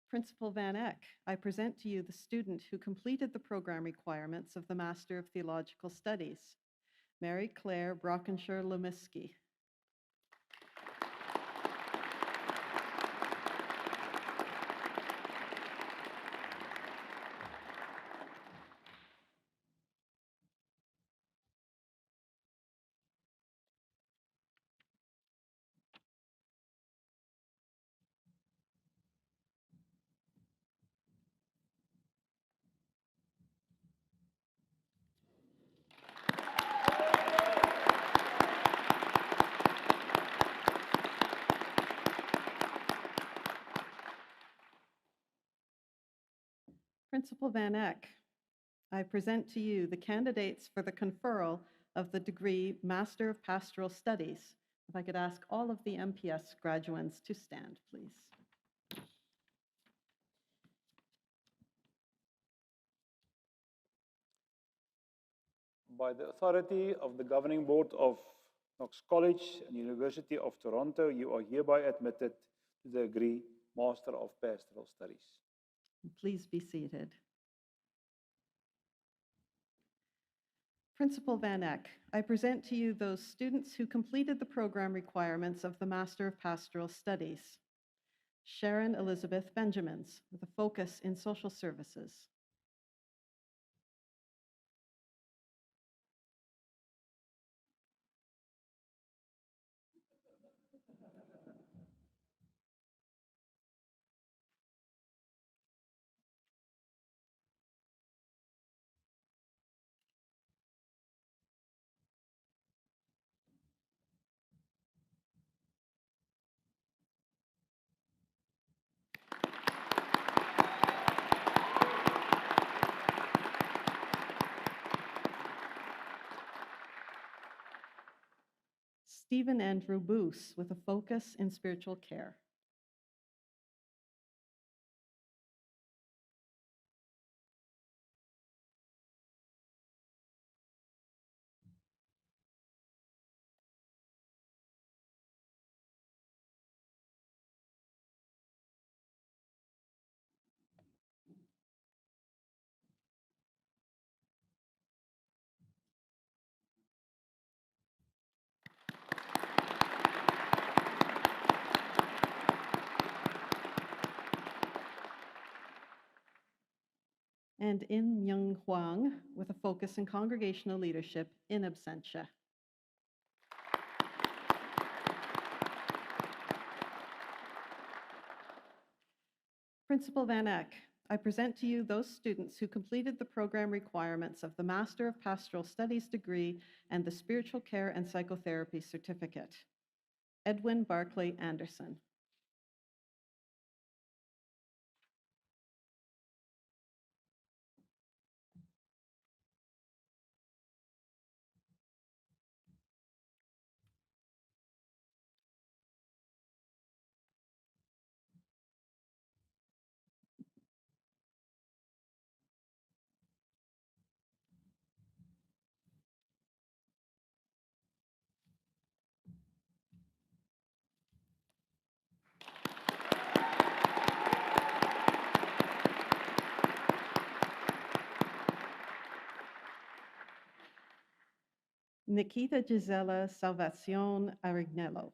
Principal Van Eck, I present to you the student who completed the program requirements of the Master of Theological Studies, Mary Claire Brockenshire-Lemisky. Principal Van Eck, I present to you the candidates for the conferral of the degree Master of Pastoral Studies. If I could ask all of the MPS graduands to stand, please. By the authority of the Governing Board of Knox College and University of Toronto, you are hereby admitted to the degree Master of Pastoral Studies. Please be seated. Principal Van Eck, I present to you those students who completed the program requirements of the Master of Pastoral Studies. Sharon Elizabeth Benjamins, with a focus in social services. Stephen Andrew Boos, with a focus in spiritual care. And In Myung Hwang, with a focus in congregational leadership in absentia. Principal Van Eck, I present to you those students who completed the program requirements of the Master of Pastoral Studies degree and the Spiritual Care and Psychotherapy certificate. Edwin Barclay Anderson. Nikita Gisela Salvacion Arignello.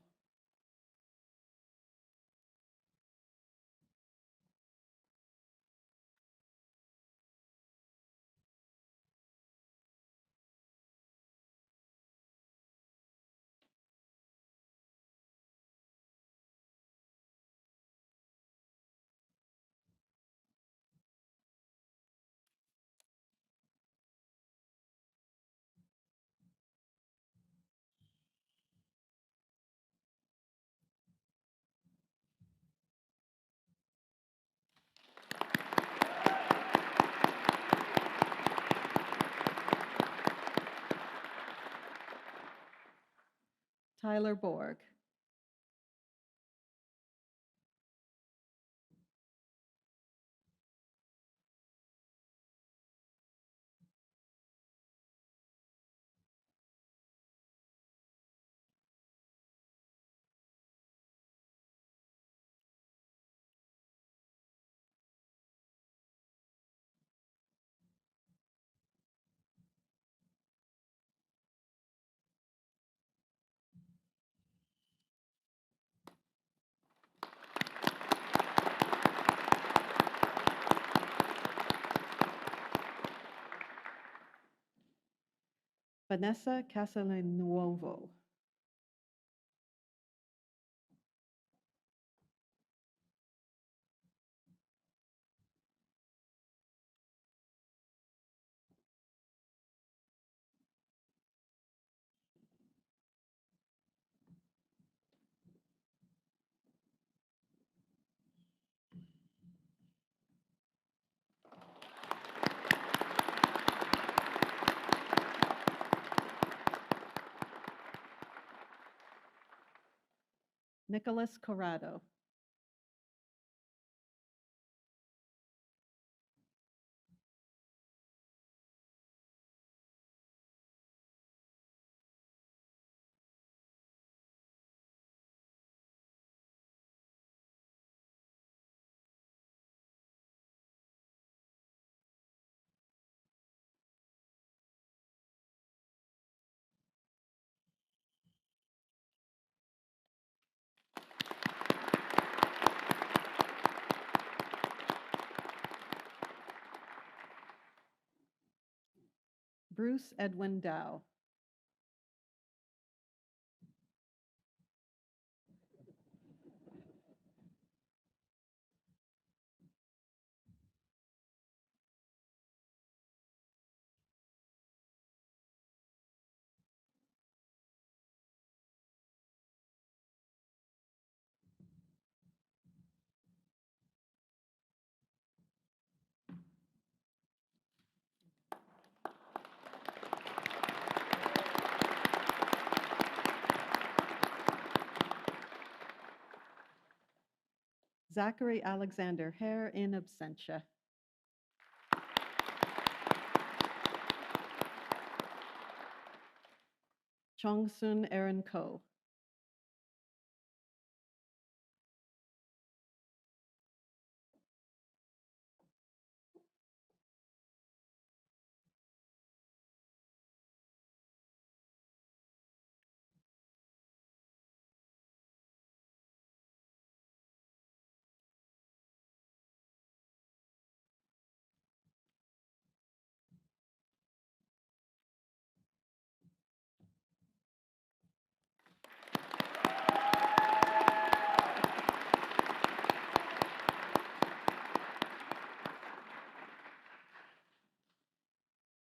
Tyler Borg. Vanessa Casalenuovo. Nicholas Corrado. Bruce Edwin Dow. Zachary Alexander Hare in absentia. Chongsun Aaron Ko.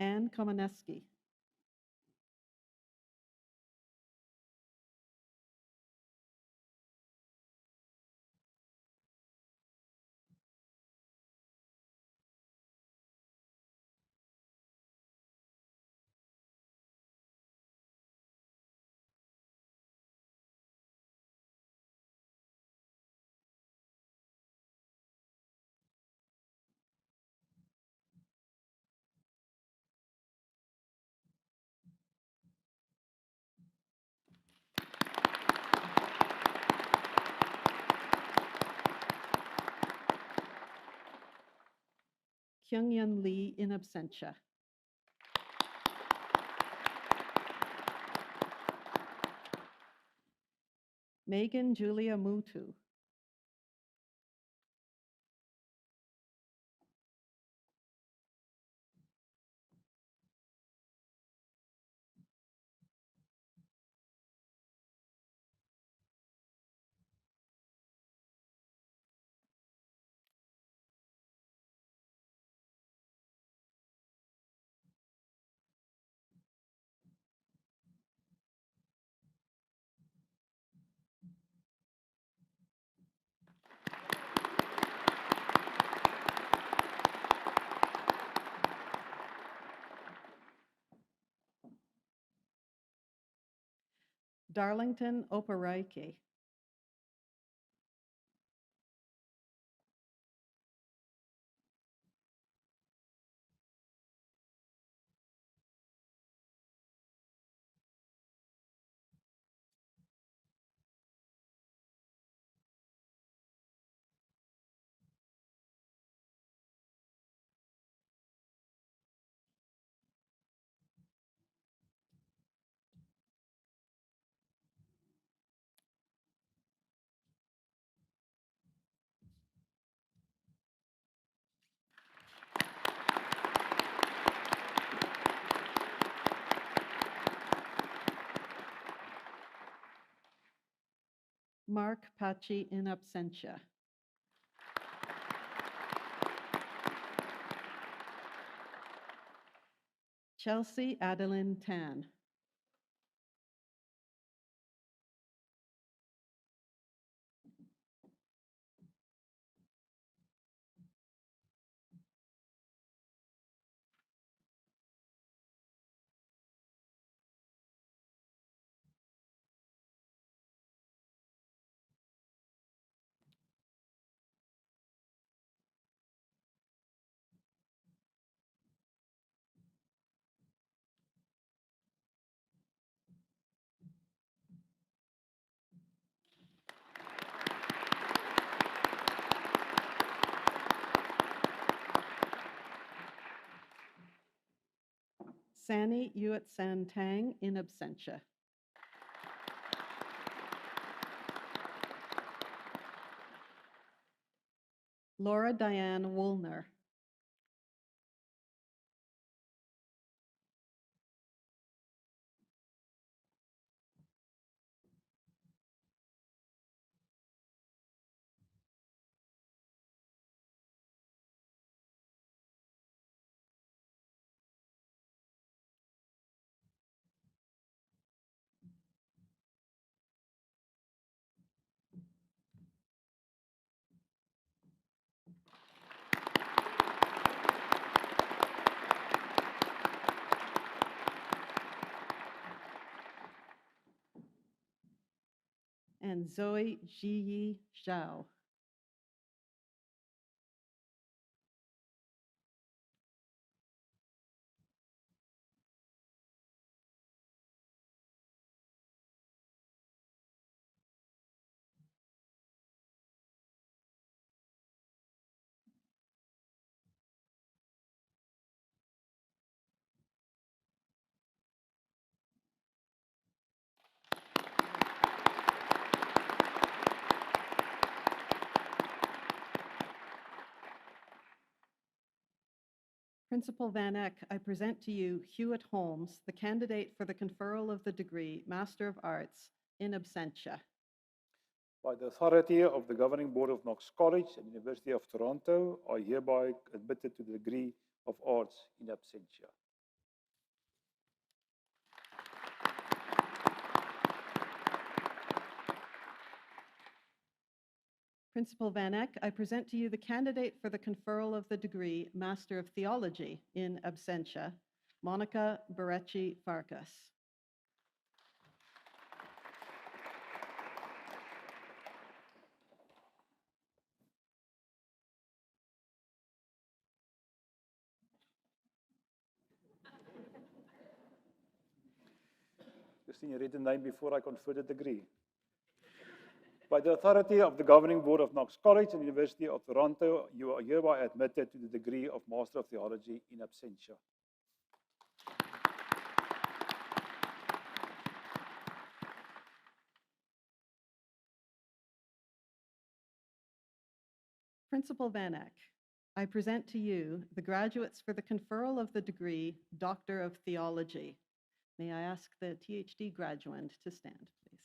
Anne Komaneski. Kyung-Yun Lee in absentia. Megan Julia Mutu. Darlington Operaike. Mark Paci in absentia. Chelsea Adeline Tan. Sani Yuat San Tang in absentia. Laura Diane Woolner. And Zoe Jiyi Zhao. Principal Van Eck, I present to you Hewitt Holmes, the candidate for the conferral of the degree Master of Arts in absentia. By the authority of the Governing Board of Knox College and University of Toronto, I hereby admitted to the degree of Arts in absentia. Principal Van Eck, I present to you the candidate for the conferral of the degree Master of Theology in absentia, Monica Barecci Farkas. Christine, you read the name before I confer the degree. By the authority of the Governing Board of Knox College and University of Toronto, you are hereby admitted to the degree of Master of Theology in absentia. Principal Van Eck, I present to you the graduates for the conferral of the degree Doctor of Theology. May I ask the THD graduand to stand, please?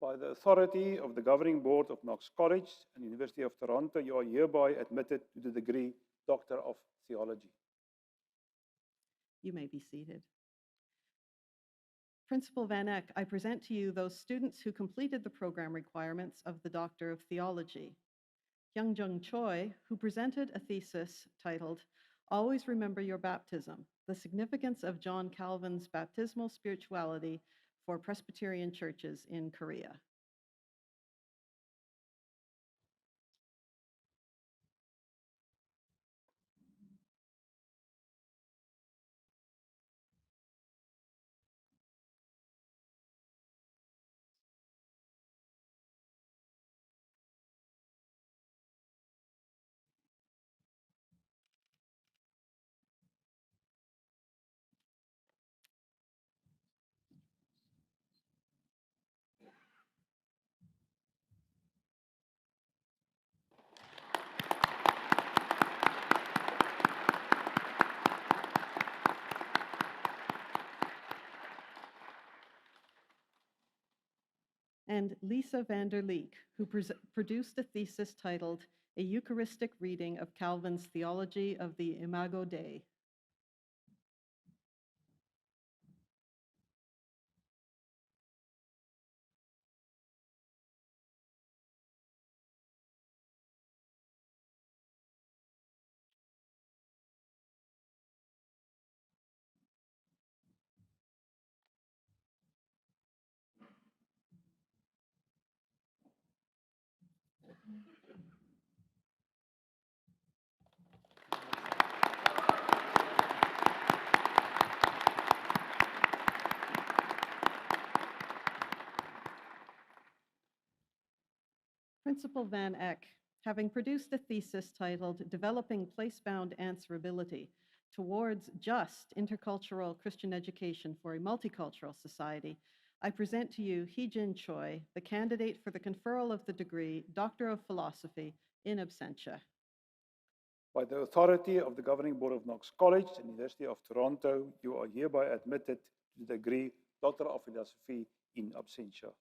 By the authority of the Governing Board of Knox College and University of Toronto, you are hereby admitted to the degree Doctor of Theology. You may be seated. Principal Van Eck, I present to you those students who completed the program requirements of the Doctor of Theology. Youngjung Choi, who presented a thesis titled, Always Remember Your Baptism, the Significance of John Calvin's Baptismal Spirituality for Presbyterian Churches in Korea. and Lisa van der Leek, who produced a thesis titled A Eucharistic Reading of Calvin's Theology of the Imago Dei. Principal Van Eck, having produced a thesis titled Developing Place-Bound Answerability Towards Just Intercultural Christian Education for a Multicultural Society, I present to you Hee-Jin Choi, the candidate for the conferral of the degree Doctor of Philosophy in absentia. By the authority of the Governing Board of Knox College and University of Toronto, you are hereby admitted to the degree Doctor of Philosophy in absentia.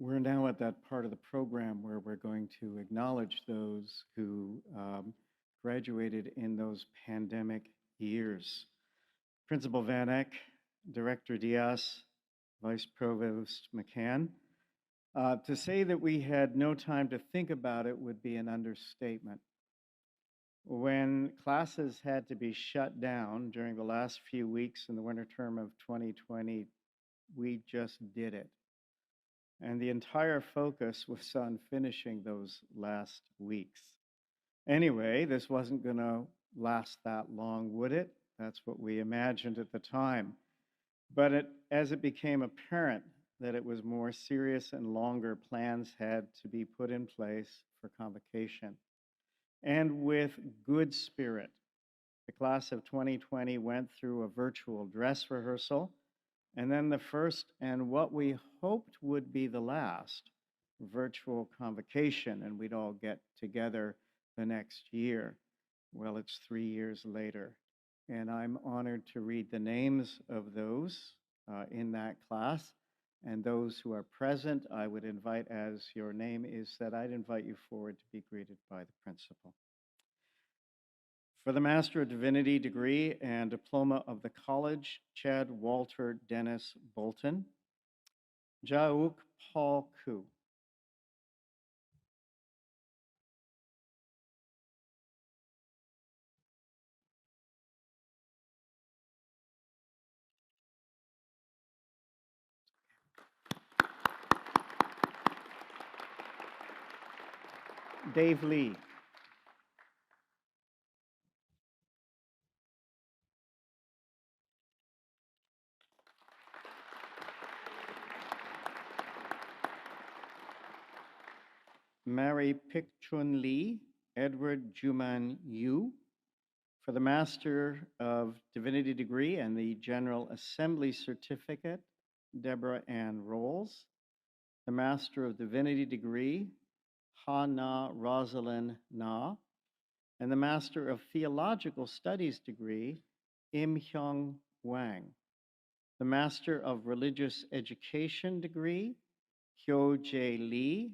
We're now at that part of the program where we're going to acknowledge those who graduated in those pandemic years. Principal Van Eck, Director Diaz, Vice Provost McCann. To say that we had no time to think about it would be an understatement. When classes had to be shut down during the last few weeks in the winter term of 2020, we just did it. And the entire focus was on finishing those last weeks. Anyway, this wasn't going to last that long, would it? That's what we imagined at the time. But as it became apparent that it was more serious and longer, plans had to be put in place for convocation. And with good spirit, the class of 2020 went through a virtual dress rehearsal, and then the first, and what we hoped would be the last, virtual convocation, and we'd all get together the next year. Well, it's 3 years later, and I'm honored to read the names of those in that class, and those who are present, I would invite, as your name is said, I'd invite you forward to be greeted by the principal. For the Master of Divinity degree and diploma of the college, Chad Walter Dennis Bolton. Jauk Paul Koo. Dave Lee. Mary Pik Chun Lee, Edward Juman Yu. For the Master of Divinity degree and the General Assembly certificate, Deborah Ann Rolls. The Master of Divinity degree, Ha Na Rosalind Na. And the Master of Theological Studies degree, Im Hyung Wang. The Master of Religious Education degree, Hyo Jae Lee.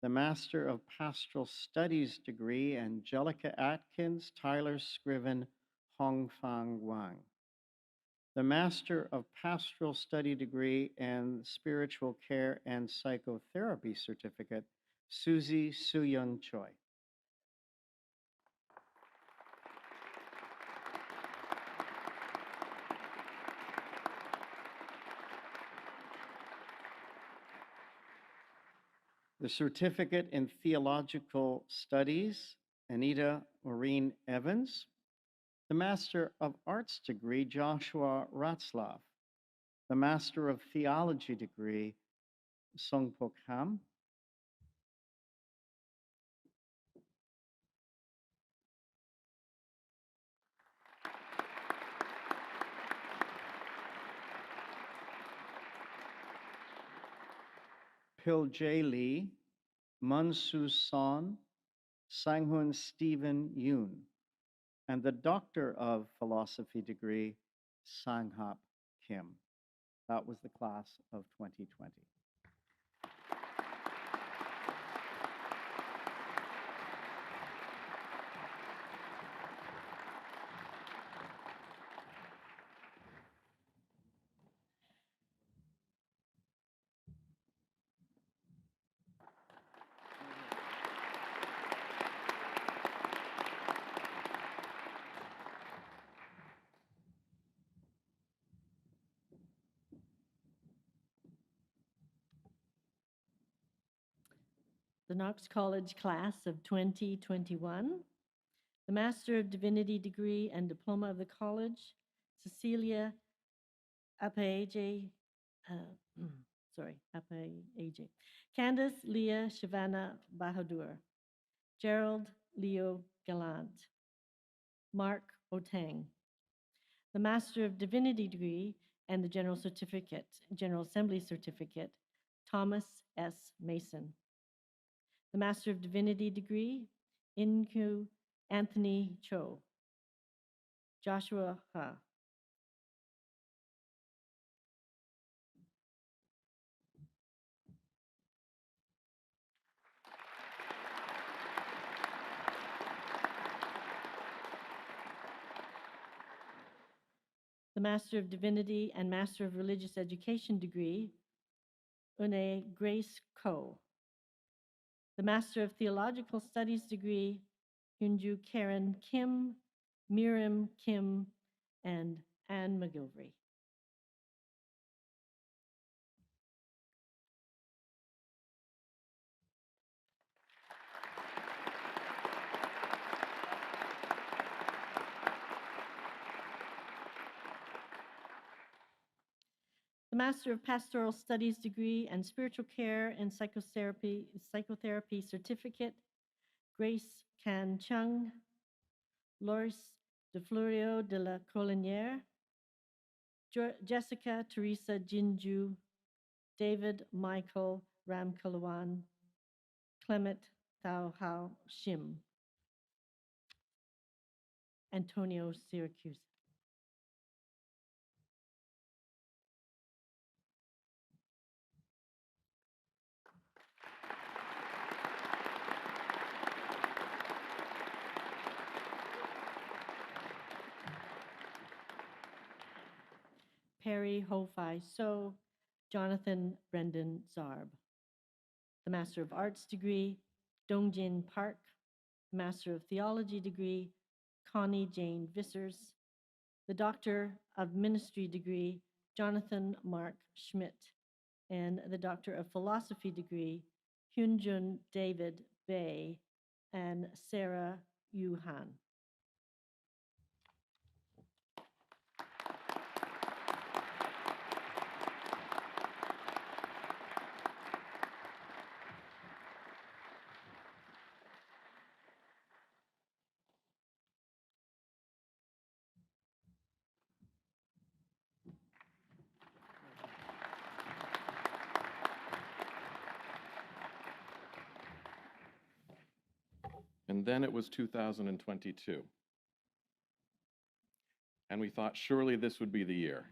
The Master of Pastoral Studies degree, Angelica Atkins, Tyler Scriven, Hong Fang Wang. The Master of Pastoral Study degree and Spiritual Care and Psychotherapy certificate, Susie Soo-Young Choi. The Certificate in Theological Studies, Anita Maureen Evans. The Master of Arts degree, Joshua Ratzlaff. The Master of Theology degree, Songpo Kam. Pil J. Lee, Munsu Son, Sanghun Stephen Yoon, and the Doctor of Philosophy degree, Sanghap Kim. That was the class of 2020. The Knox College class of 2021, the Master of Divinity degree and diploma of the college, Cecilia Apaeje, Apaeje, Candace Leah Shavana Bahadur, Gerald Leo Gallant, Mark Otang. The Master of Divinity degree and the General Assembly certificate, Thomas S. Mason. The Master of Divinity degree, Inku Anthony Cho, Joshua Ha. The Master of Divinity and Master of Religious Education degree, Une Grace Ko. The Master of Theological Studies degree, Hyunju Karen Kim, Miriam Kim, and Anne McGilvery. The Master of Pastoral Studies degree and Spiritual Care and Psychotherapy certificate, Grace Can Chung, Loris de Florio de la Colinière, Jessica Teresa Jinju, David Michael Ramkalawan, Clement Thao Hao Shim, Antonio Syracuse. Perry Ho-Fi So, Jonathan Brendan Zarb. The Master of Arts degree, Dongjin Park. Master of Theology degree, Connie Jane Vissers. The Doctor of Ministry degree, Jonathan Mark Schmidt. And the Doctor of Philosophy degree, Hyunjun David Bay and Sarah Yu Han. And then it was 2022. And we thought surely this would be the year.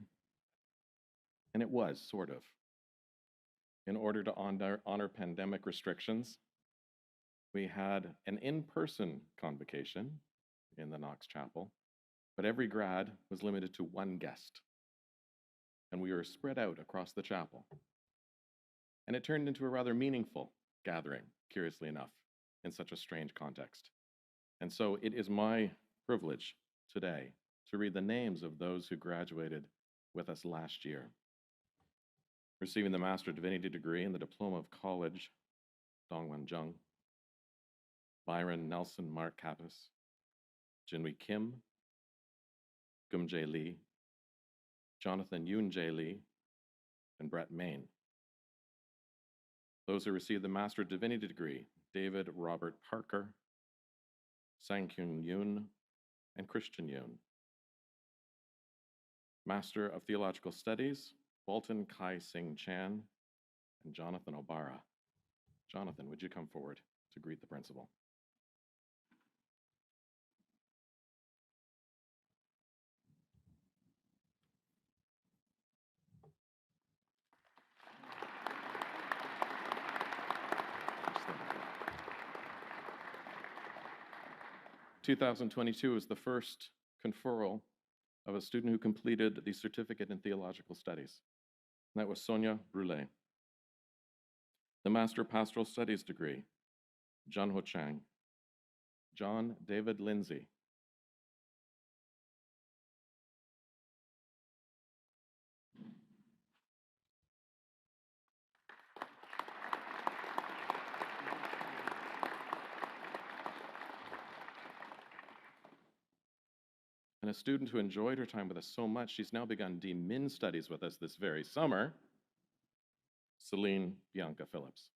And it was, sort of. In order to honor pandemic restrictions, we had an in-person convocation in the Knox Chapel, but every grad was limited to one guest. And we were spread out across the chapel. And it turned into a rather meaningful gathering, curiously enough, in such a strange context. And so it is my privilege today to read the names of those who graduated with us last year. Receiving the Master of Divinity degree and the Diploma of College, Dongwan Jung, Byron Nelson Mark Kappas, Jinwei Kim, Gumjae Lee, Jonathan Yoon Jae Lee, and Brett Main. Those who received the Master of Divinity degree, David Robert Parker, Sang-Kyun Yoon, and Christian Yoon. Master of Theological Studies, Walton Kai Sing Chan, and Jonathan Obara. Jonathan, would you come forward to greet the principal? Stand up. 2022 was the first conferral of a student who completed the certificate in theological studies. And that was Sonia Brule. The Master of Pastoral Studies degree, John Ho Chang. John David Lindsay. And a student who enjoyed her time with us so much, she's now begun DMin studies with us this very summer, Celine Bianca Phillips.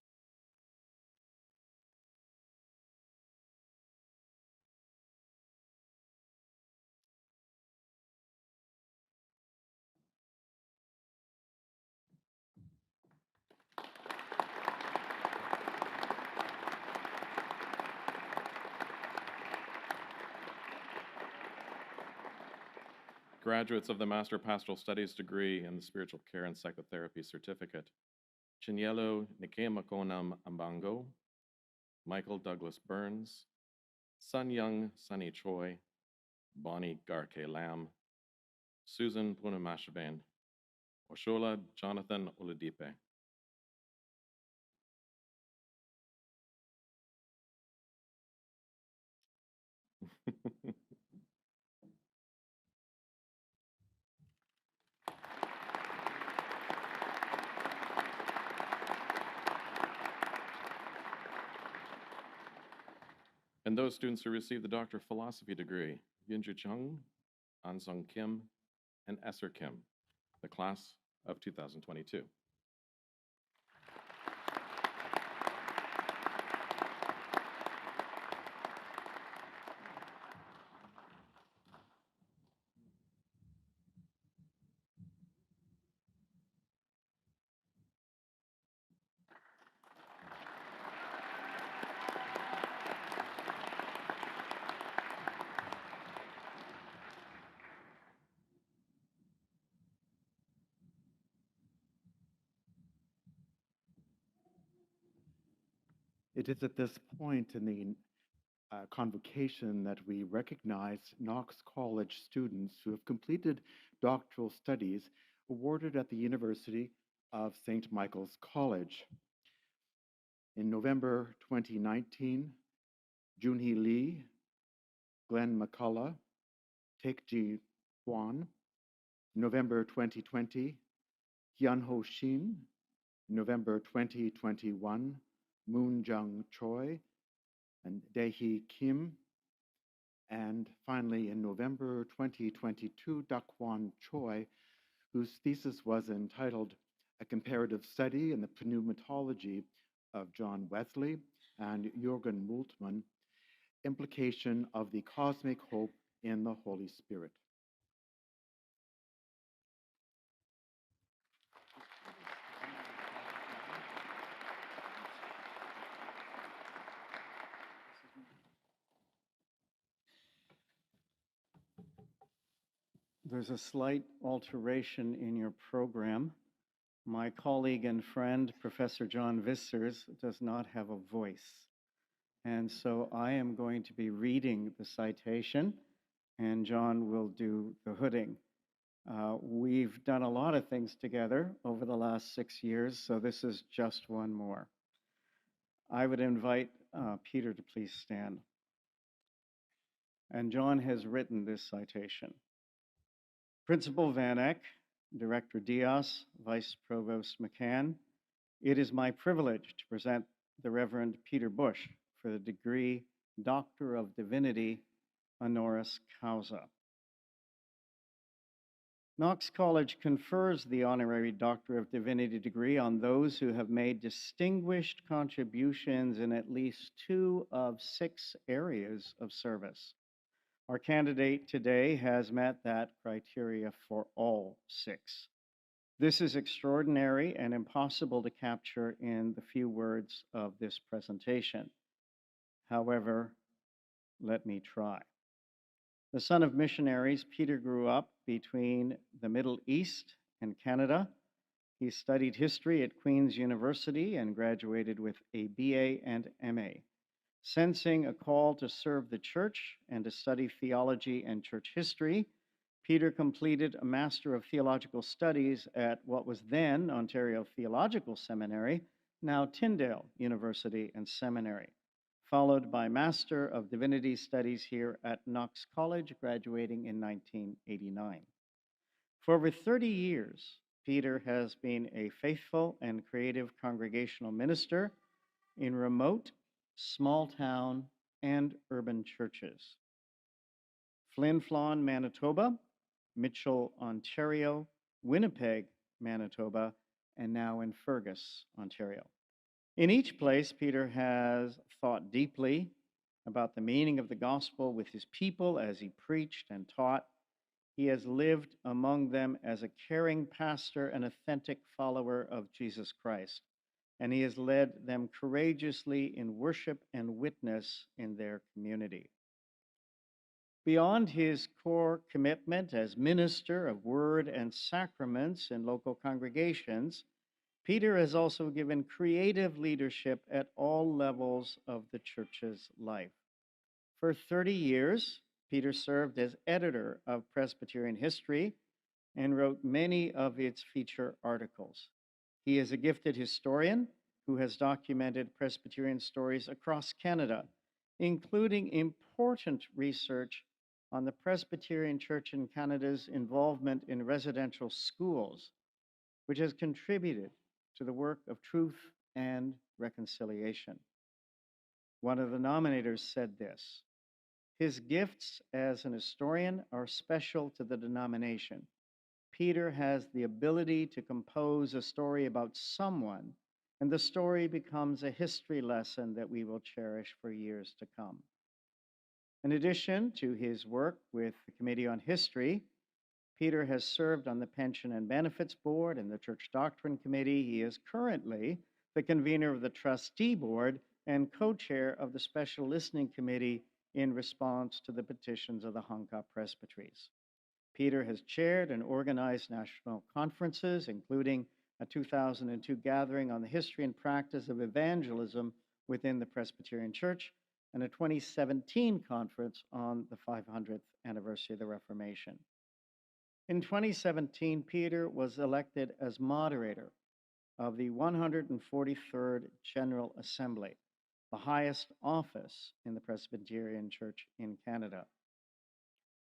Graduates of the Master of Pastoral Studies degree and the Spiritual Care and Psychotherapy certificate, Chinyelo Nikemakonam Ambango, Michael Douglas Burns, Sun Young Sunny Choi, Bonnie Garke Lam, Susan Punamashaben, Oshola Jonathan Oladipe. And those students who received the Doctor of Philosophy degree, Yunju Chung, Ansung Kim, and Esser Kim, the class of 2022. It is at this point in the convocation that we recognize Knox College students who have completed doctoral studies awarded at the University of St. Michael's College. In November 2019, Junhee Lee, Glenn McCullough, Taekji Hwan. November 2020, Hyunho Shin. November 2021, Moon Jung Choi and Daehee Kim. And finally, in November 2022, Dakwon Choi, whose thesis was entitled A Comparative Study in the Pneumatology of John Wesley and Jürgen Multmann, Implication of the Cosmic Hope in the Holy Spirit. There's a slight alteration in your program. My colleague and friend, Professor John Vissers, does not have a voice. And so I am going to be reading the citation, and John will do the hooding. We've done a lot of things together over the last 6 years, so this is just one more. I would invite Peter to please stand. And John has written this citation. Principal Van Eck, Director Diaz, Vice Provost McCann, it is my privilege to present the Reverend Peter Bush for the degree Doctor of Divinity, honoris causa. Knox College confers the honorary Doctor of Divinity degree on those who have made distinguished contributions in at least 2 of 6 areas of service. Our candidate today has met that criteria for all 6. This is extraordinary and impossible to capture in the few words of this presentation. However, let me try. The son of missionaries, Peter grew up between the Middle East and Canada. He studied history at Queen's University and graduated with a BA and MA. Sensing a call to serve the church and to study theology and church history, Peter completed a Master of Theological Studies at what was then Ontario Theological Seminary, now Tyndale University and Seminary, followed by Master of Divinity Studies here at Knox College, graduating in 1989. For over 30 years, Peter has been a faithful and creative congregational minister in remote, small town, and urban churches. Flin Flon, Manitoba, Mitchell, Ontario, Winnipeg, Manitoba, and now in Fergus, Ontario. In each place, Peter has thought deeply about the meaning of the gospel with his people as he preached and taught. He has lived among them as a caring pastor and authentic follower of Jesus Christ, and he has led them courageously in worship and witness in their community. Beyond his core commitment as minister of word and sacraments in local congregations, Peter has also given creative leadership at all levels of the church's life. For 30 years, Peter served as editor of Presbyterian History and wrote many of its feature articles. He is a gifted historian who has documented Presbyterian stories across Canada, including important research on the Presbyterian Church in Canada's involvement in residential schools, which has contributed to the work of truth and reconciliation. One of the nominators said this: "His gifts as an historian are special to the denomination. Peter has the ability to compose a story about someone, and the story becomes a history lesson that we will cherish for years to come." In addition to his work with the Committee on History, Peter has served on the Pension and Benefits Board and the Church Doctrine Committee. He is currently the convener of the Trustee Board and co-chair of the Special Listening Committee in response to the petitions of the Hanka Presbyteries. Peter has chaired and organized national conferences, including a 2002 gathering on the history and practice of evangelism within the Presbyterian Church, and a 2017 conference on the 500th anniversary of the Reformation. In 2017, Peter was elected as moderator of the 143rd General Assembly, the highest office in the Presbyterian Church in Canada.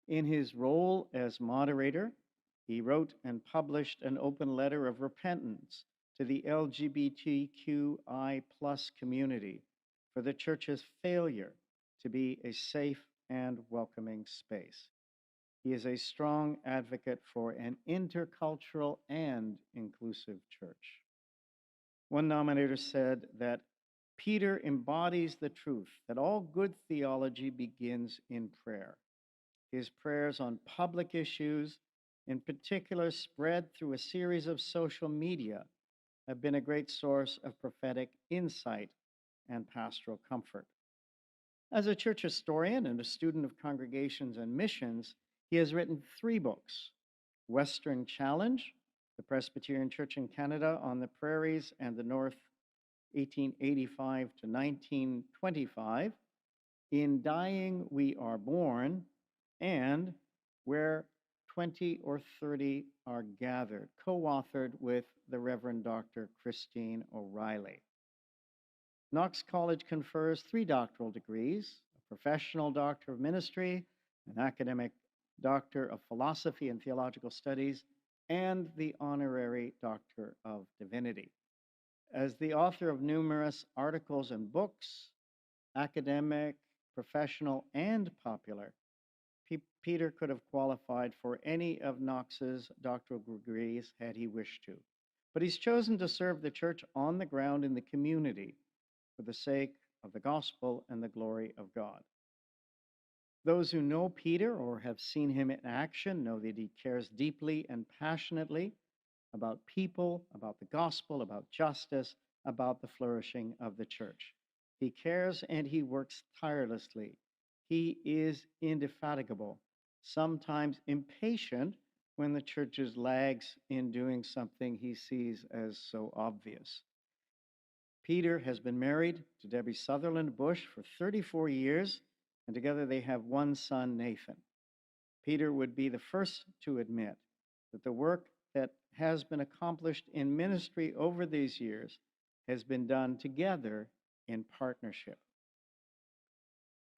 In his role as moderator, he wrote and published an open letter of repentance to the LGBTQI+ community for the church's failure to be a safe and welcoming space. He is a strong advocate for an intercultural and inclusive church. One nominator said that Peter embodies the truth that all good theology begins in prayer. His prayers on public issues, in particular spread through a series of social media, have been a great source of prophetic insight and pastoral comfort. As a church historian and a student of congregations and missions, he has written 3 books: Western Challenge, The Presbyterian Church in Canada on the Prairies and the North, 1885 to 1925, In Dying We Are Born, and Where 20 or 30 Are Gathered, co-authored with the Reverend Dr. Christine O'Reilly. Knox College confers 3 doctoral degrees: a professional Doctor of Ministry, an academic Doctor of Philosophy and Theological Studies, and the honorary Doctor of Divinity. As the author of numerous articles and books, academic, professional, and popular, Peter could have qualified for any of Knox's doctoral degrees had he wished to. But he's chosen to serve the church on the ground in the community for the sake of the gospel and the glory of God. Those who know Peter or have seen him in action know that he cares deeply and passionately about people, about the gospel, about justice, about the flourishing of the church. He cares and he works tirelessly. He is indefatigable, sometimes impatient when the church lags in doing something he sees as so obvious. Peter has been married to Debbie Sutherland Bush for 34 years, and together they have one son, Nathan. Peter would be the first to admit that the work that has been accomplished in ministry over these years has been done together in partnership.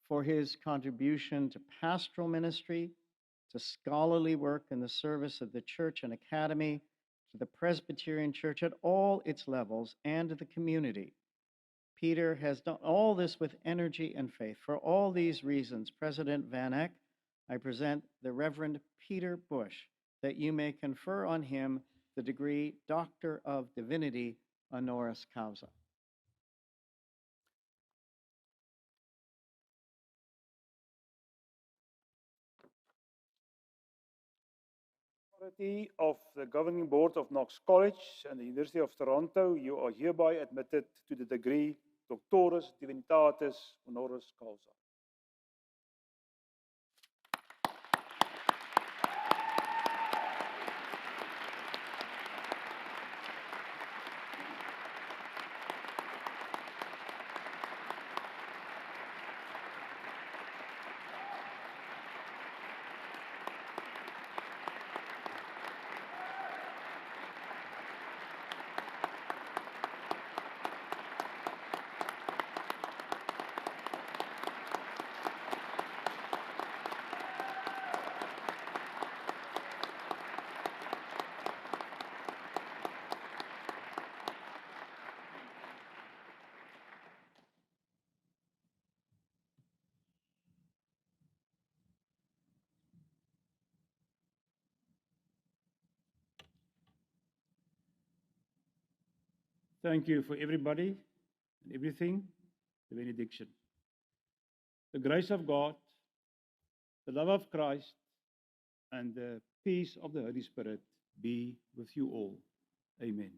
For his contribution to pastoral ministry, to scholarly work in the service of the church and academy, to the Presbyterian Church at all its levels, and to the community. Peter has done all this with energy and faith. For all these reasons, President Van Eck, I present the Reverend Peter Bush, that you may confer on him the degree Doctor of Divinity, honoris causa. Authority of the Governing Board of Knox College and the University of Toronto, you are hereby admitted to the degree Doctorus Divinitatis honoris causa. Thank you for everybody and everything, the benediction. The grace of God, the love of Christ, and the peace of the Holy Spirit be with you all. Amen.